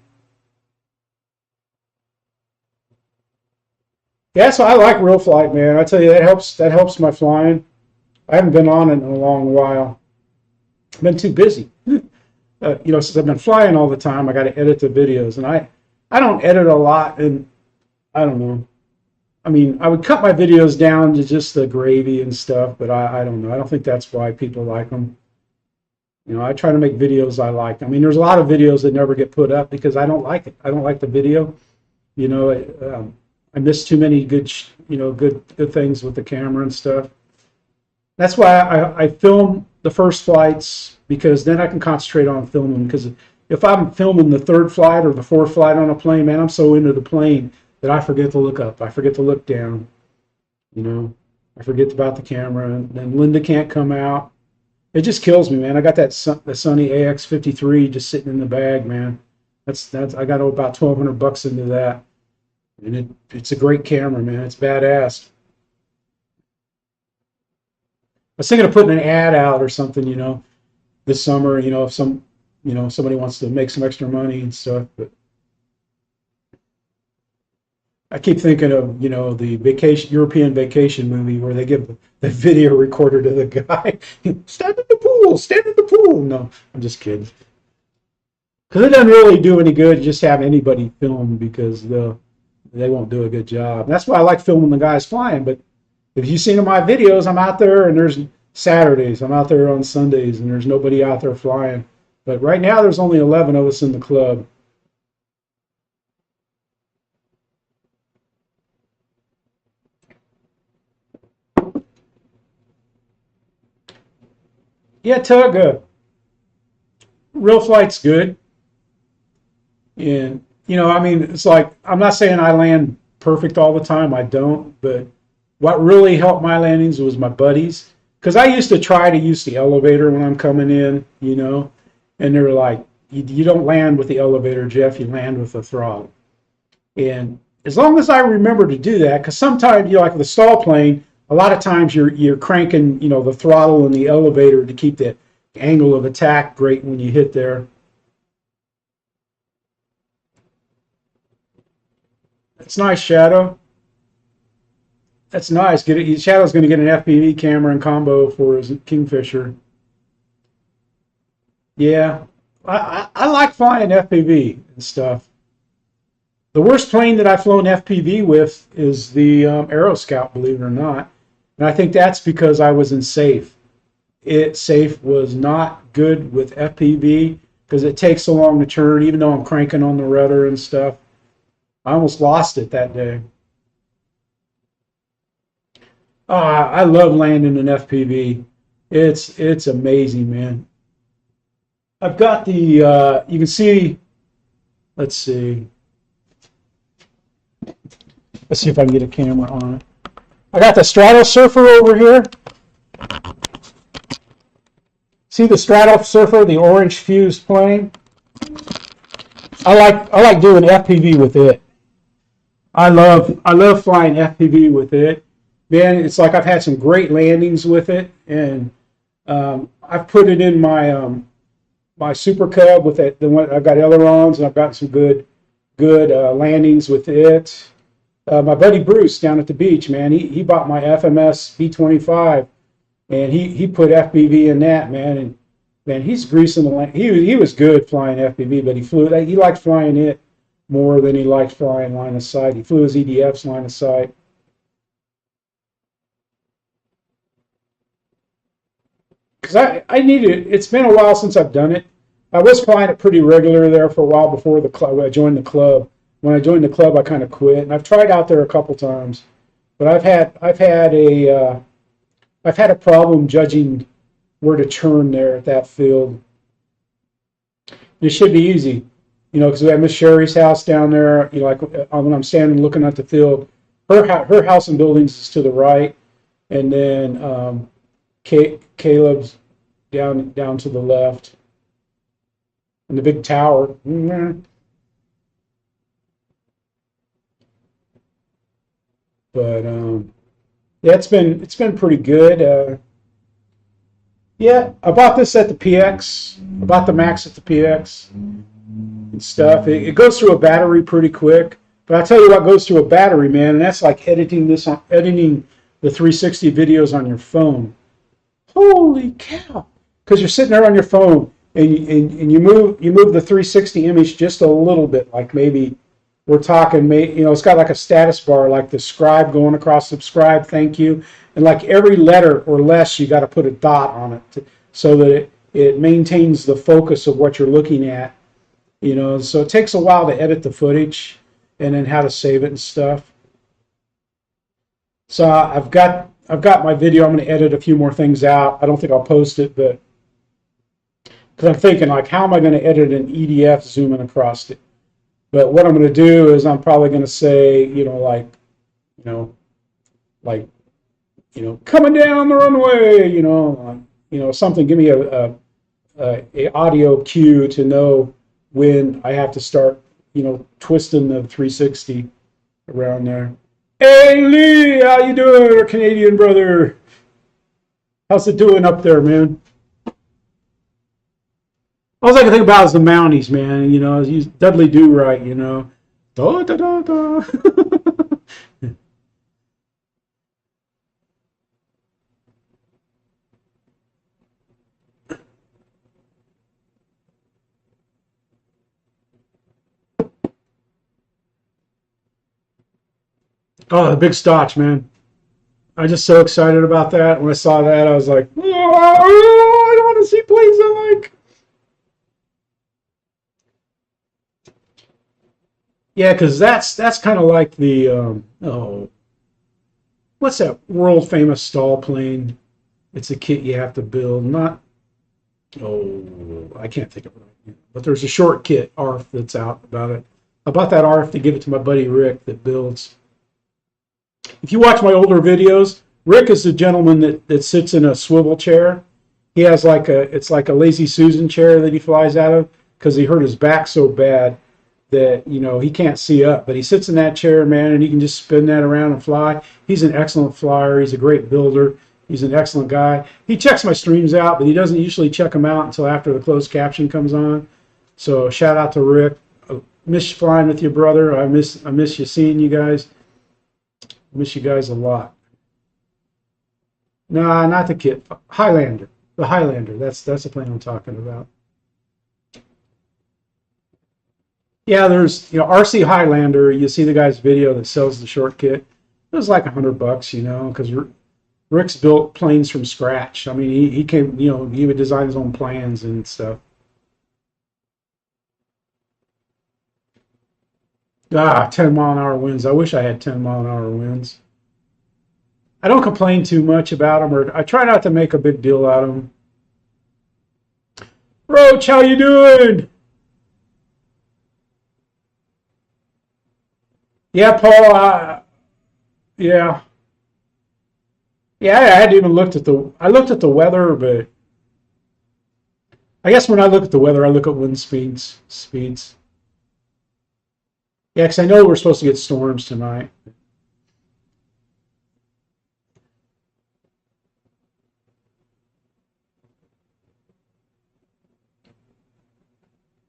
Yeah, so I like real flight, man. I tell you, that helps my flying. I haven't been on it in a long while. I've been too busy. Since I've been flying all the time, I got to edit the videos, and I don't edit a lot, and I don't know. I mean, I would cut my videos down to just the gravy and stuff, but I don't know. I don't think that's why people like them. I try to make videos I like. I mean, there's a lot of videos that never get put up because I don't like it. I don't like the video. You know, I miss too many good things with the camera and stuff. That's why I film the first flights, because then I can concentrate on filming. Because if I'm filming the third flight or the fourth flight on a plane, man, I'm so into the plane that I forget to look up. I forget to look down. I forget about the camera, and then Linda can't come out. It just kills me, man. I got the Sony AX53 just sitting in the bag, man. That's I got about $1,200 into that, and it's a great camera, man. It's badass. I was thinking of putting an ad out or something, this summer, if somebody wants to make some extra money and stuff. But I keep thinking of, the European vacation movie where they give the video recorder to the guy. Stand in the pool, stand in the pool. No, I'm just kidding. Because it doesn't really do any good just have anybody film, because they won't do a good job. That's why I like filming the guys flying. But if you've seen in my videos, I'm out there, and there's Saturdays. I'm out there on Sundays, and there's nobody out there flying. But right now, there's only 11 of us in the club. Yeah, Tug, real flight's good. And, I mean, it's like, I'm not saying I land perfect all the time. I don't. But what really helped my landings was my buddies. Because I used to try to use the elevator when I'm coming in, and they were like, you don't land with the elevator, Jeff, you land with the throttle. And as long as I remember to do that, because sometimes, like with the stall plane, a lot of times you're cranking, the throttle and the elevator to keep the angle of attack great when you hit there. That's nice, Shadow. That's nice. Shadow's going to get an FPV camera and combo for his Kingfisher. Yeah, I like flying FPV and stuff. The worst plane that I've flown FPV with is the Aero Scout, believe it or not. And I think that's because I was in safe. Safe was not good with FPV because it takes so long to turn, even though I'm cranking on the rudder and stuff. I almost lost it that day. I love landing in FPV. It's amazing, man. I've got the, you can see, let's see. Let's see if I can get a camera on it. I got the Strato Surfer over here. See the Strato Surfer, the orange fused plane? I like doing FPV with it. I love flying FPV with it. Man, it's like I've had some great landings with it, and I've put it in my Super Cub with it. The one I've got ailerons, and I've got some good landings with it. My buddy Bruce down at the beach, man, he bought my FMS B25, and he put FPV in that, man, and man, he's greasing the land. He was good flying FPV, but he liked flying it more than he liked flying line of sight. He flew his EDF's line of sight. Because I needed it. It's been a while since I've done it. I was flying it pretty regular there for a while before the club. I joined the club. When I joined the club, I kind of quit, and I've tried out there a couple times, but I've had a problem judging where to turn there at that field. It should be easy, because we have Miss Sherry's house down there. Like when I'm standing looking at the field, her house and buildings is to the right, and then Caleb's down to the left, and the big tower. But yeah, it's been pretty good. Yeah, I bought this at the PX. I bought the Max at the PX and stuff. It goes through a battery pretty quick. But I tell you what goes through a battery, man, and that's like editing the 360 videos on your phone. Holy cow! Because you're sitting there on your phone and you move the 360 image just a little bit, like maybe we're talking, it's got like a status bar, like the scribe going across subscribe, thank you, and like every letter or less, you got to put a dot on it so that it maintains the focus of what you're looking at. So it takes a while to edit the footage and then how to save it and stuff. So I've got my video. I'm going to edit a few more things out. I don't think I'll post it, but because I'm thinking like, how am I going to edit an EDF zooming across it? But what I'm going to do is I'm probably going to say, coming down the runway, something. Give me a audio cue to know when I have to start, twisting the 360 around there. Hey Lee, how you doing, our Canadian brother? How's it doing up there, man? All I can think about is the Mounties, man. He's Dudley Do Right, Da, da, da, da. Oh, the big Stotch, man. I'm just so excited about that. When I saw that, I was like, oh, I don't want to see planes I like. Yeah, because that's kind of like the what's that world famous stall plane? It's a kit you have to build. Not I can't think of it right now. But there's a short kit ARF that's out about it. I bought that ARF to give it to my buddy Rick that builds. If you watch my older videos, Rick is the gentleman that sits in a swivel chair. He has it's like a Lazy Susan chair that he flies out of because he hurt his back so bad that he can't see up, but he sits in that chair, man, and he can just spin that around and fly. He's an excellent flyer. He's a great builder. He's an excellent guy. He checks my streams out, but he doesn't usually check them out until after the closed caption comes on. So shout out to Rick. I miss flying with you, brother. I miss you seeing you guys. I miss you guys a lot. Nah, not the kit. Highlander. The Highlander. That's the plane I'm talking about. Yeah, there's RC Highlander. You see the guy's video that sells the short kit. It was like $100, because Rick's built planes from scratch. I mean, he came, he would design his own plans and stuff. 10-mile-an-hour winds. I wish I had 10-mile-an-hour winds. I don't complain too much about them, or I try not to make a big deal out of them. Roach, how you doing? Yeah, Paul. Yeah. Yeah, I hadn't even looked at I looked at the weather, but I guess when I look at the weather, I look at wind speeds. Yeah, because I know we're supposed to get storms tonight.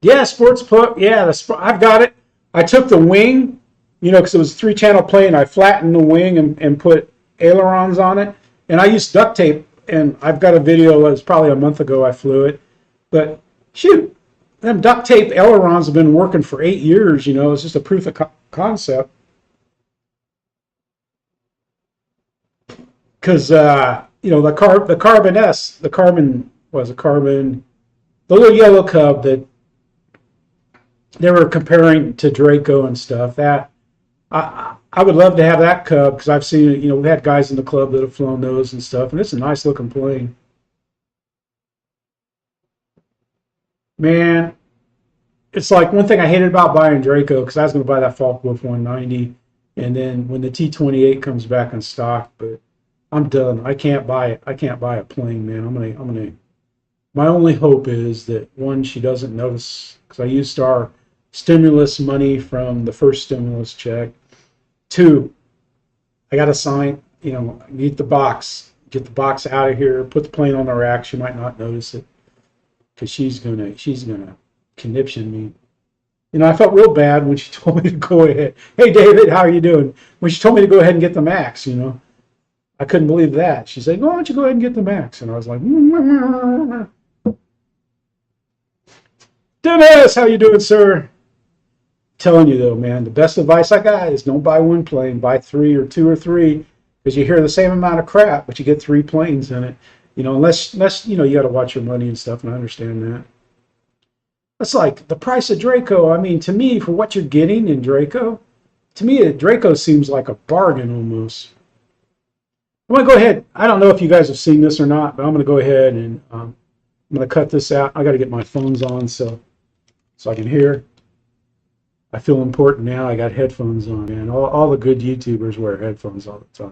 Yeah, sports put. Yeah, I've got it. I took the wing, because it was a 3-channel plane. I flattened the wing and put ailerons on it, and I used duct tape. And I've got a video that was probably a month ago I flew it, but shoot, them duct tape ailerons have been working for 8 years. It's just a proof of concept. Because the carbon S, the carbon was a carbon, the little yellow cub that they were comparing to Draco and stuff. That I would love to have that cub because I've seen it. We've had guys in the club that have flown those and stuff, and it's a nice looking plane. Man, it's like one thing I hated about buying Draco because I was going to buy that Focke-Wulf 190, and then when the T-28 comes back in stock, but I'm done. I can't buy it. I can't buy a plane, man. I'm gonna. My only hope is that one, she doesn't notice because I used our stimulus money from the first stimulus check. 2, I got to sign. Get the box out of here. Put the plane on the rack. She might not notice it because she's gonna conniption me. I felt real bad when she told me to go ahead. Hey, David, how are you doing? When she told me to go ahead and get the Max, I couldn't believe that. She said, "Why don't you go ahead and get the Max?" And I was like, Dennis, how you doing, sir? Telling you though, man, the best advice I got is don't buy one plane, buy 3 or 2 or 3, because you hear the same amount of crap, but you get 3 planes in it. Unless you got to watch your money and stuff, and I understand that. That's like the price of Draco. I mean, to me, for what you're getting in Draco, to me, Draco seems like a bargain almost. I'm going to go ahead. I don't know if you guys have seen this or not, but I'm going to go ahead and I'm going to cut this out. I got to get my phones on so I can hear. I feel important now. I got headphones on, man. All the good YouTubers wear headphones all the time.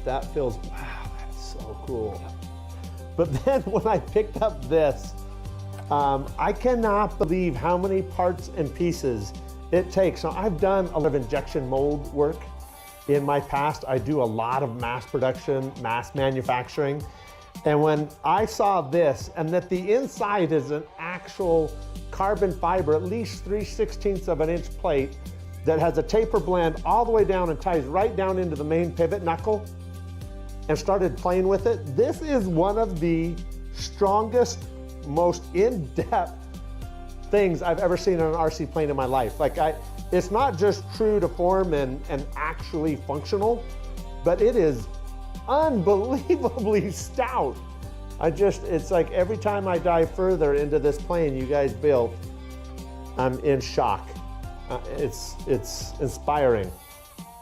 That feels, wow, that's so cool. But then when I picked up this, I cannot believe how many parts and pieces it takes. So I've done a lot of injection mold work in my past. I do a lot of mass production, mass manufacturing. And when I saw this, and that the inside is an actual carbon fiber, at least 3/16 of an inch plate that has a taper blend all the way down and ties right down into the main pivot knuckle, and started playing with it, this is one of the strongest, most in-depth things I've ever seen on an RC plane in my life. It's not just true to form and actually functional, but it is unbelievably stout. It's like every time I dive further into this plane you guys built, I'm in shock. It's inspiring.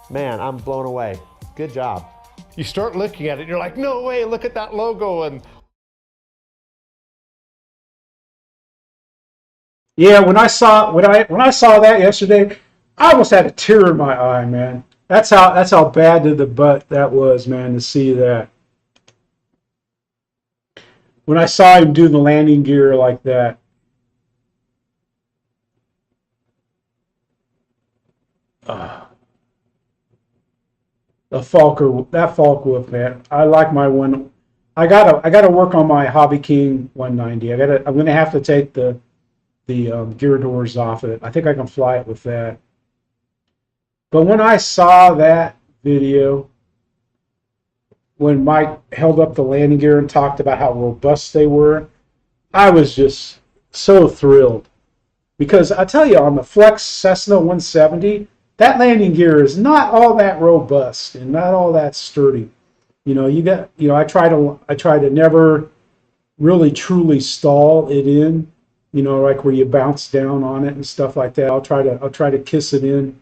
Man, I'm blown away. Good job. You start looking at it, you're like, no way, look at that logo. And yeah, when I saw that yesterday, I almost had a tear in my eye, man. That's how bad to the butt that was, man, to see that. When I saw him do the landing gear like that. That Focke-Wulf, man. I like my one. I gotta work on my Hobby King 190. I'm gonna have to take the gear doors off it. I think I can fly it with that. But when I saw that video, when Mike held up the landing gear and talked about how robust they were, I was just so thrilled. Because I tell you, on the Flex Cessna 170, that landing gear is not all that robust and not all that sturdy. I try to never really truly stall it in, like where you bounce down on it and stuff like that. I'll try to kiss it in.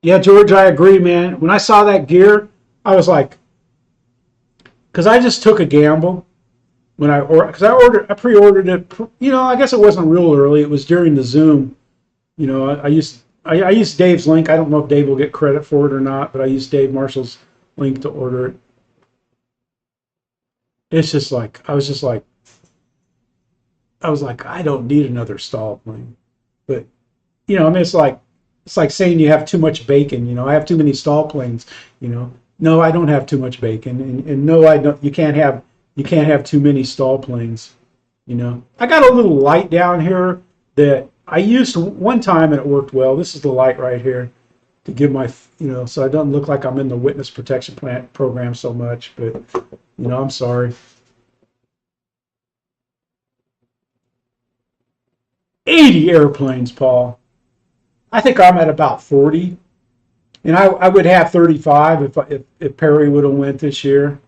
Yeah, George, I agree, man. When I saw that gear, I was like, because I just took a gamble when I pre-ordered it. I guess it wasn't real early. It was during the Zoom. I used I use Dave's link. I don't know if Dave will get credit for it or not, but I use Dave Marshall's link to order it. It's just like, I was like, I don't need another stall plane. But, you know, I mean, it's like saying you have too much bacon. You know, I have too many stall planes. You know, no, I don't have too much bacon, and no, I don't. You can't have too many stall planes. You know, I got a little light down here that I used one time and it worked well. This is the light right here to give my, you know, so I don't look like I'm in the witness protection plant program so much. But, you know, I'm sorry. 80 airplanes, Paul. I think I'm at about 40. And I would have 35 if Perry would have went this year.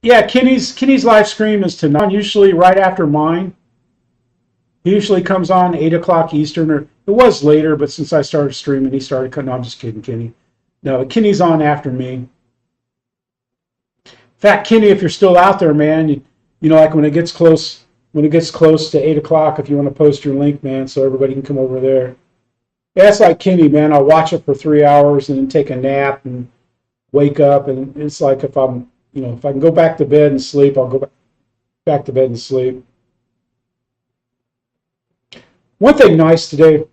Yeah, Kenny's live stream is tonight, usually right after mine. He usually comes on 8 o'clock Eastern, or it was later, but since I started streaming, he started cutting. No, I'm just kidding, Kenny. No, Kenny's on after me. In fact, Kenny, if you're still out there, man, you know, like when it gets close to 8 o'clock, if you want to post your link, man, so everybody can come over there. Yeah, it's like Kenny, man. I'll watch it for 3 hours and then take a nap and wake up, and it's like if I'm, you know, if I can go back to bed and sleep, I'll go back to bed and sleep. One thing nice today.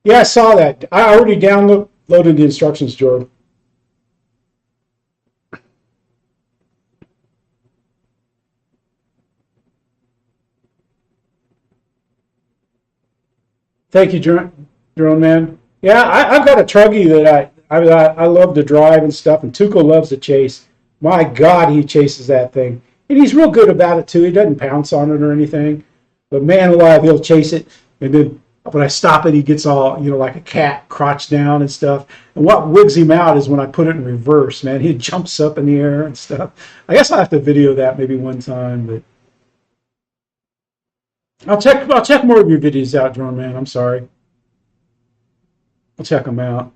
Yeah, I saw that. I already downloaded the instructions, Jordan. Thank you, Drone Man. Yeah, I've got a truggy that I love to drive and stuff, and Tuco loves to chase. My God, he chases that thing. And he's real good about it, too. He doesn't pounce on it or anything. But man alive, he'll chase it. And then when I stop it, he gets all, you know, like a cat, crotch down and stuff. And what wigs him out is when I put it in reverse, man. He jumps up in the air and stuff. I guess I'll have to video that maybe one time, but I'll check more of your videos out, Drone Man. I'm sorry. I'll check them out.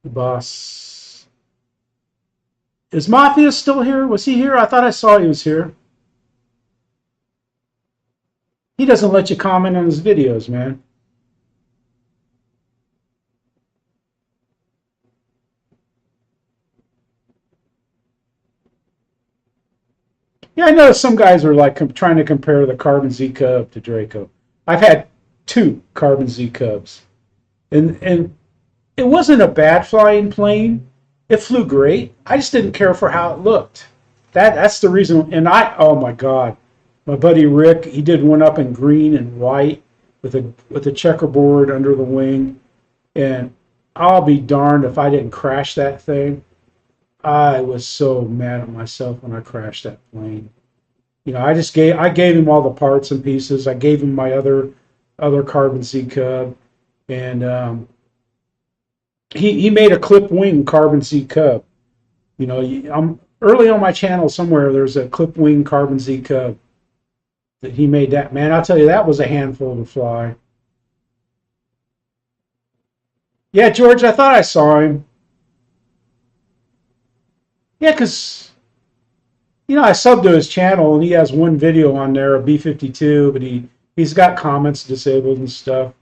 The boss. Is Mafia still here? Was he here? I thought I saw he was here. He doesn't let you comment on his videos, man. Yeah, I know some guys are like trying to compare the Carbon Z Cub to Draco. I've had 2 Carbon Z Cubs, and it wasn't a bad flying plane. It flew great. I just didn't care for how it looked. That's the reason. And oh my God, my buddy Rick, he did one up in green and white with a checkerboard under the wing, and I'll be darned if I didn't crash that thing. I was so mad at myself when I crashed that plane. You know, I gave him all the parts and pieces. I gave him my other Carbon Z Cub, and he made a clip wing Carbon Z Cub. You know, I'm early on my channel somewhere. There's a clip wing Carbon Z Cub that he made. That, man, I'll tell you, that was a handful to fly. Yeah, George, I thought I saw him. Yeah, because, you know, I subbed to his channel, and he has one video on there, a B-52, but he's got comments disabled and stuff.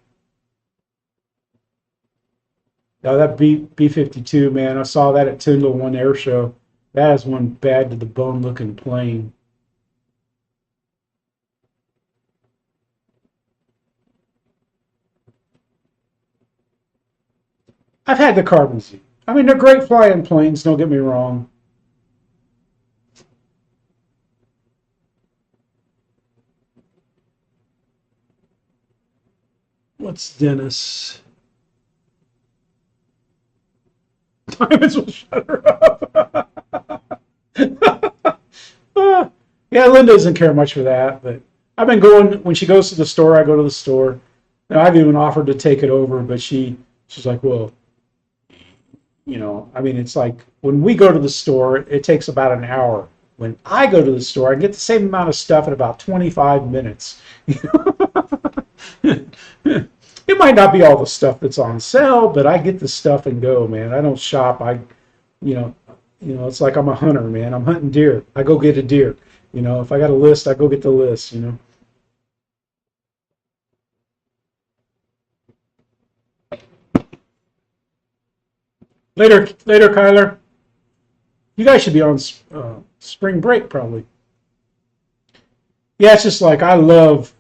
Now, that B-52, man, I saw that at Tyndall One Air Show. That is one bad to the bone looking plane. I've had the Carbon Z. I mean, they're great flying planes, don't get me wrong. What's Dennis? Diamonds will shut her up. Yeah, Lynn doesn't care much for that, but I've been going, when she goes to the store, I go to the store. And I've even offered to take it over, but she's like, well, you know, I mean, it's like when we go to the store, it takes about an hour. When I go to the store, I get the same amount of stuff in about 25 minutes. It might not be all the stuff that's on sale, but I get the stuff and go, man. I don't shop. You know, You know, it's like I'm a hunter, man. I'm hunting deer. I go get a deer. You know, if I got a list, I go get the list. You know. Later, Kyler. You guys should be on spring break probably. Yeah, it's just like I love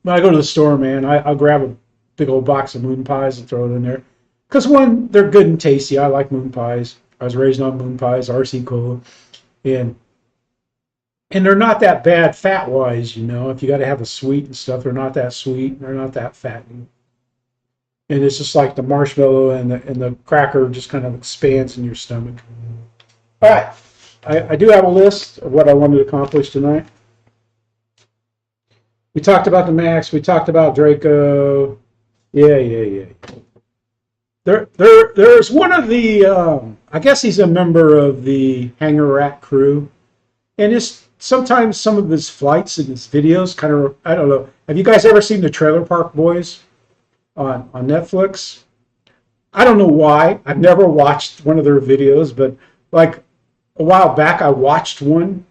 when I go to the store, man. I'll grab a big old box of moon pies and throw it in there. Because one, they're good and tasty. I like moon pies. I was raised on moon pies, RC cola, and they're not that bad fat wise. You know, if you got to have a sweet and stuff, they're not that sweet. They're not that fattening. And it's just like the marshmallow and the cracker just kind of expands in your stomach. All right, I do have a list of what I wanted to accomplish tonight. We talked about the Max. We talked about Draco. Yeah. There's one of the. I guess he's a member of the Hanger Rat crew, and it's sometimes some of his flights and his videos kind of. I don't know. Have you guys ever seen the Trailer Park Boys on Netflix? I don't know why. I've never watched one of their videos, but like a while back, I watched one,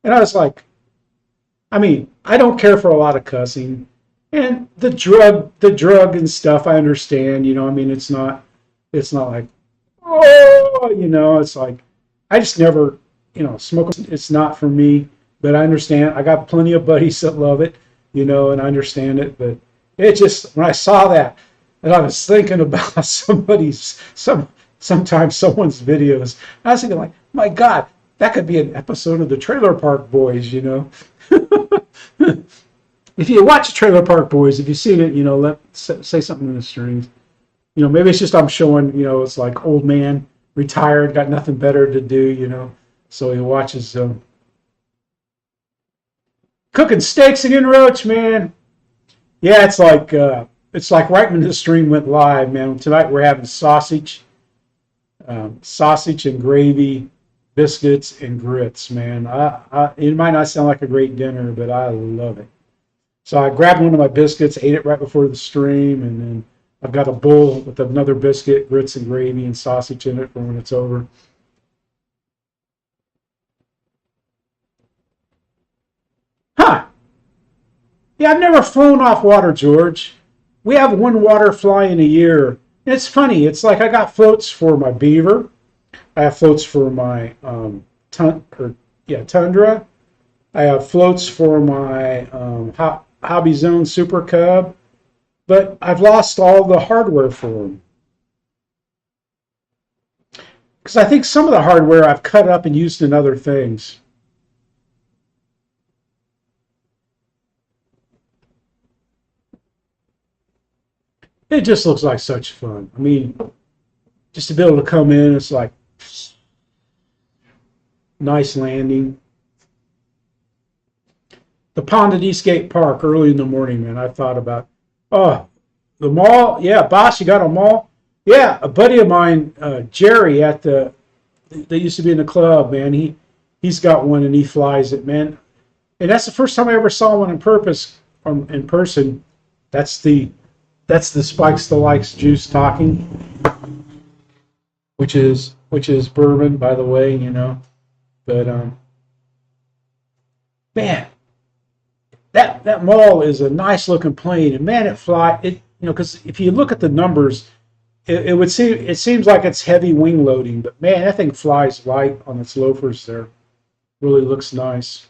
and I was like, I mean, I don't care for a lot of cussing, and the drug and stuff. I understand, you know. I mean, it's not like, oh, you know. It's like I just never, you know, smoke. It's not for me, but I understand. I got plenty of buddies that love it, you know, and I understand it. But it just when I saw that, and I was thinking about sometimes someone's videos. I was thinking like, my God, that could be an episode of the Trailer Park Boys, you know. If you watch Trailer Park Boys, if you've seen it, you know, say something in the strings. You know, maybe it's just I'm showing, you know, it's like old man, retired, got nothing better to do, you know, so he watches cooking steaks and roach, man. Yeah, it's like right when the stream went live, man. Tonight we're having sausage and gravy, biscuits and grits, man. It might not sound like a great dinner, but I love it. So I grabbed one of my biscuits, ate it right before the stream, and then I've got a bowl with another biscuit, grits and gravy and sausage in it for when it's over. Huh. Yeah, I've never flown off water, George. We have one water flying a year. And it's funny. It's like I got floats for my beaver. I have floats for my Tundra. I have floats for my Hobby Zone Super Cub, but I've lost all the hardware for them. Because I think some of the hardware I've cut up and used in other things. It just looks like such fun. I mean, just to be able to come in, it's like nice landing. The pond at Eastgate Park early in the morning, man. I thought about, oh, the mall. Yeah, boss, you got a mall? Yeah, a buddy of mine, Jerry, they used to be in the club, man. He's got one and he flies it, man. And that's the first time I ever saw one in person. That's the Spikes the Likes juice talking, which is bourbon, by the way, you know. But man, that mall is a nice looking plane, and man, because if you look at the numbers, it seems like it's heavy wing loading, but man, that thing flies light on its loafers there. Really looks nice.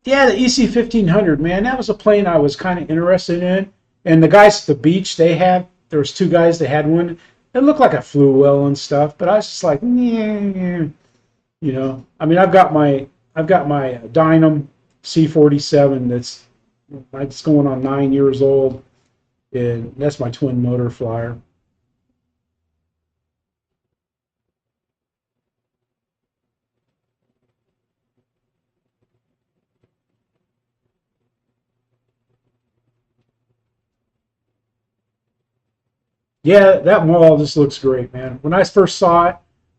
Yeah, the EC 1500, man, that was a plane I was kind of interested in. And the guys at the beach, there was two guys that had one. It looked like it flew well and stuff, but I was just like, yeah. You know, I mean, I've got my Dynam C47 that's going on 9 years old, and that's my twin motor flyer. Yeah, that mall just looks great, man. When I first saw it,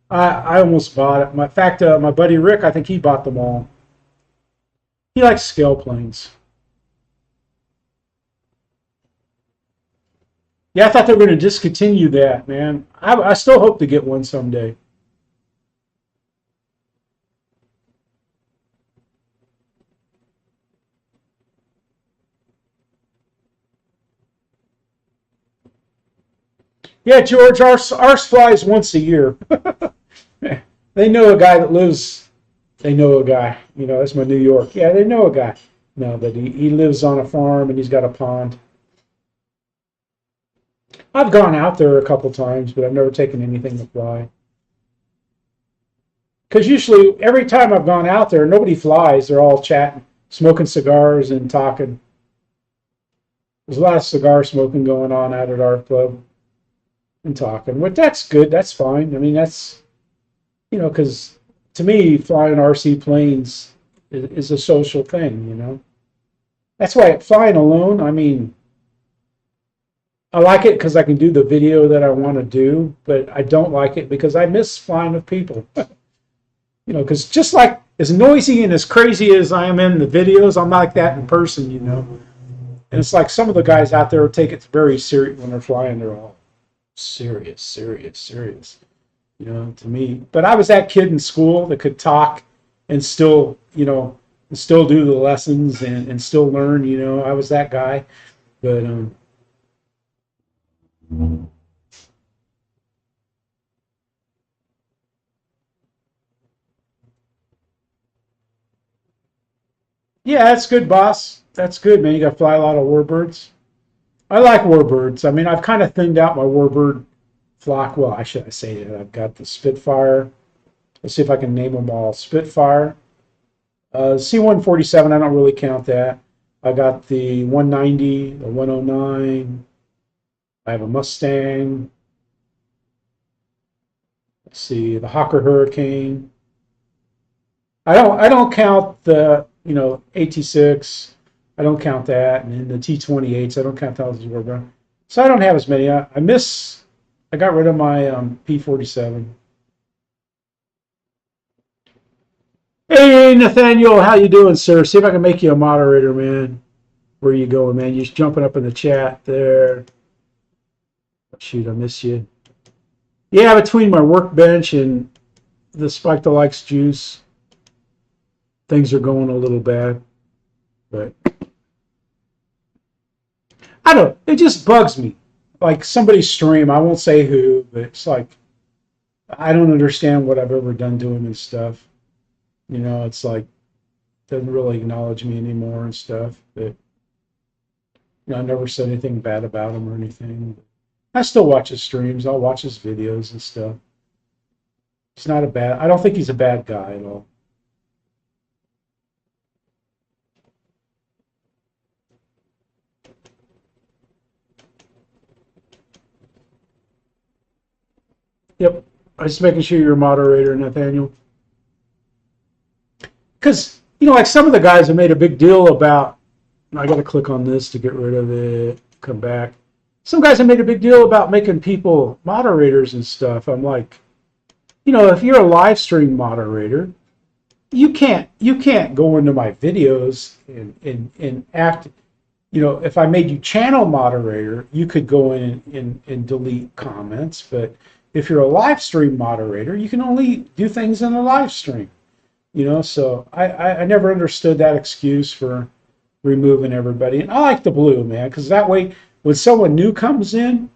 I almost bought it. In fact, my buddy Rick, I think he bought them all. He likes scale planes. Yeah, I thought they were going to discontinue that, man. I still hope to get one someday. Yeah, George, ours flies once a year. They know a guy that lives. They know a guy. You know, that's my New York. Yeah, they know a guy. No, but he lives on a farm and he's got a pond. I've gone out there a couple times, but I've never taken anything to fly. Because usually, every time I've gone out there, nobody flies. They're all chatting, smoking cigars, and talking. There's a lot of cigar smoking going on out at our club and talking. But that's good. That's fine. I mean, that's, because to me, flying RC planes is a social thing. That's why flying alone, I mean, I like it because I can do the video that I want to do, but I don't like it because I miss flying with people. Because just like as noisy and as crazy as I am in the videos, I'm like that in person. And it's like some of the guys out there take it very serious when they're flying. They're all serious, serious, serious, to me. But I was that kid in school that could talk and still, and still do the lessons and still learn. I was that guy. But yeah, that's good, boss. That's good, man. You got to fly a lot of warbirds. I like warbirds. I mean, I've kind of thinned out my warbird flock. Well, I should say that I've got the Spitfire. Let's see if I can name them all. Spitfire, C-147. I don't really count that. I got the 190, the 109. I have a Mustang. Let's see, the Hawker Hurricane. I don't count the AT6. I don't count that, and then the T28s. I don't count those as warbird. So I don't have as many. I got rid of my P47. Hey Nathaniel, how you doing, sir? See if I can make you a moderator, man. Where you going, man? You're just jumping up in the chat there. Shoot, I miss you. Yeah, between my workbench and the Spike the Likes juice, things are going a little bad. But I don't know. It just bugs me. Like somebody's stream, I won't say who, but it's like I don't understand what I've ever done doing this stuff. It's like doesn't really acknowledge me anymore and stuff. But I never said anything bad about him or anything. I still watch his streams. I'll watch his videos and stuff. He's not a bad. I don't think he's a bad guy at all. Yep. I'm just making sure you're a moderator, Nathaniel. Because, like some of the guys have made a big deal about, I got to click on this to get rid of it, come back. Some guys have made a big deal about making people moderators and stuff. I'm like, if you're a live stream moderator, you can't go into my videos and act, if I made you channel moderator, you could go in and delete comments. But if you're a live stream moderator, you can only do things in a live stream. So I never understood that excuse for removing everybody. And I like the blue, man, because that way when someone new comes in,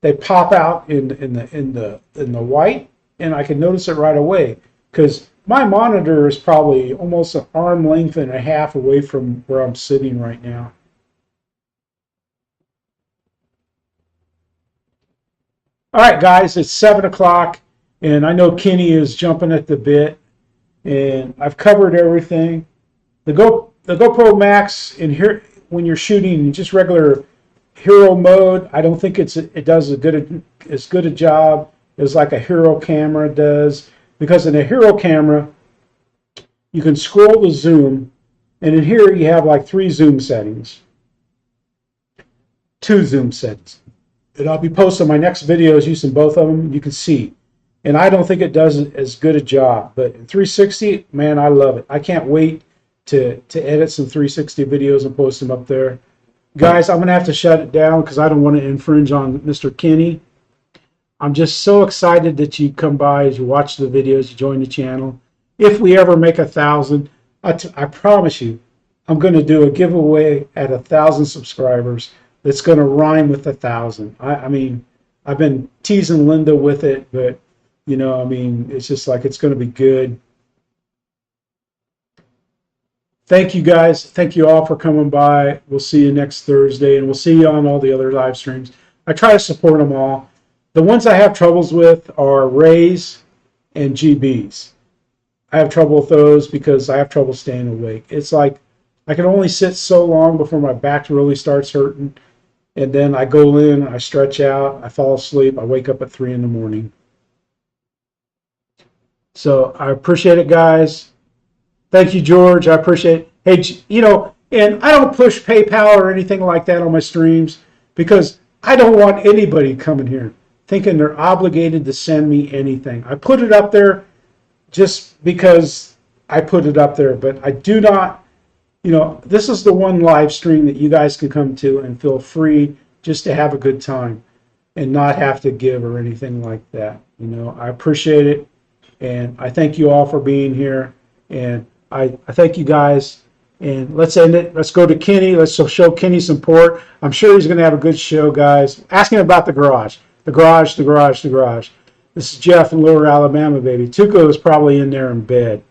they pop out in the white, and I can notice it right away. Because my monitor is probably almost an arm length and a half away from where I'm sitting right now. All right, guys, it's 7 o'clock, and I know Kenny is jumping at the bit, and I've covered everything. The GoPro Max in here, when you're shooting just regular hero mode, I don't think it does as good a job as like a hero camera does, because in a hero camera you can scroll the zoom, and in here you have like 3 zoom settings, 2 zoom settings. And I'll be posting my next videos using both of them. You can see. And I don't think it does as good a job. But in 360, man, I love it. I can't wait to edit some 360 videos and post them up there. Guys, I'm going to have to shut it down because I don't want to infringe on Mr. Kenny. I'm just so excited that you come by, as you watch the videos, you join the channel. If we ever make 1,000, I promise you, I'm going to do a giveaway at 1,000 subscribers that's going to rhyme with 1,000. I mean, I've been teasing Linda with it, but, you know, I mean, it's just like it's going to be good. Thank you guys. Thank you all for coming by. We'll see you next Thursday, and we'll see you on all the other live streams. I try to support them all. The ones I have troubles with are Rays and GBs. I have trouble with those because I have trouble staying awake. It's like I can only sit so long before my back really starts hurting, and then I go in, I stretch out, I fall asleep, I wake up at 3 in the morning. So I appreciate it, guys. Thank you, George. I appreciate it. Hey, you know, and I don't push PayPal or anything like that on my streams because I don't want anybody coming here thinking they're obligated to send me anything. I put it up there just because I put it up there, but I do not, you know, this is the one live stream that you guys can come to and feel free just to have a good time and not have to give or anything like that. You know, I appreciate it, and I thank you all for being here, and I thank you guys, and let's end it. Let's go to Kenny. Let's show Kenny some support. I'm sure he's going to have a good show, guys. Ask him about the garage. The garage, the garage, the garage. This is Jeff in Lower Alabama, baby. Tuco is probably in there in bed.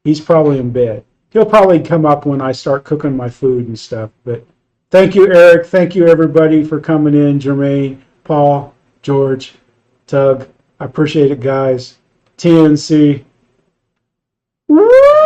He's probably in bed. He'll probably come up when I start cooking my food and stuff. But thank you, Eric. Thank you, everybody, for coming in. Jermaine, Paul, George, Tug. I appreciate it, guys. TNC. Woo!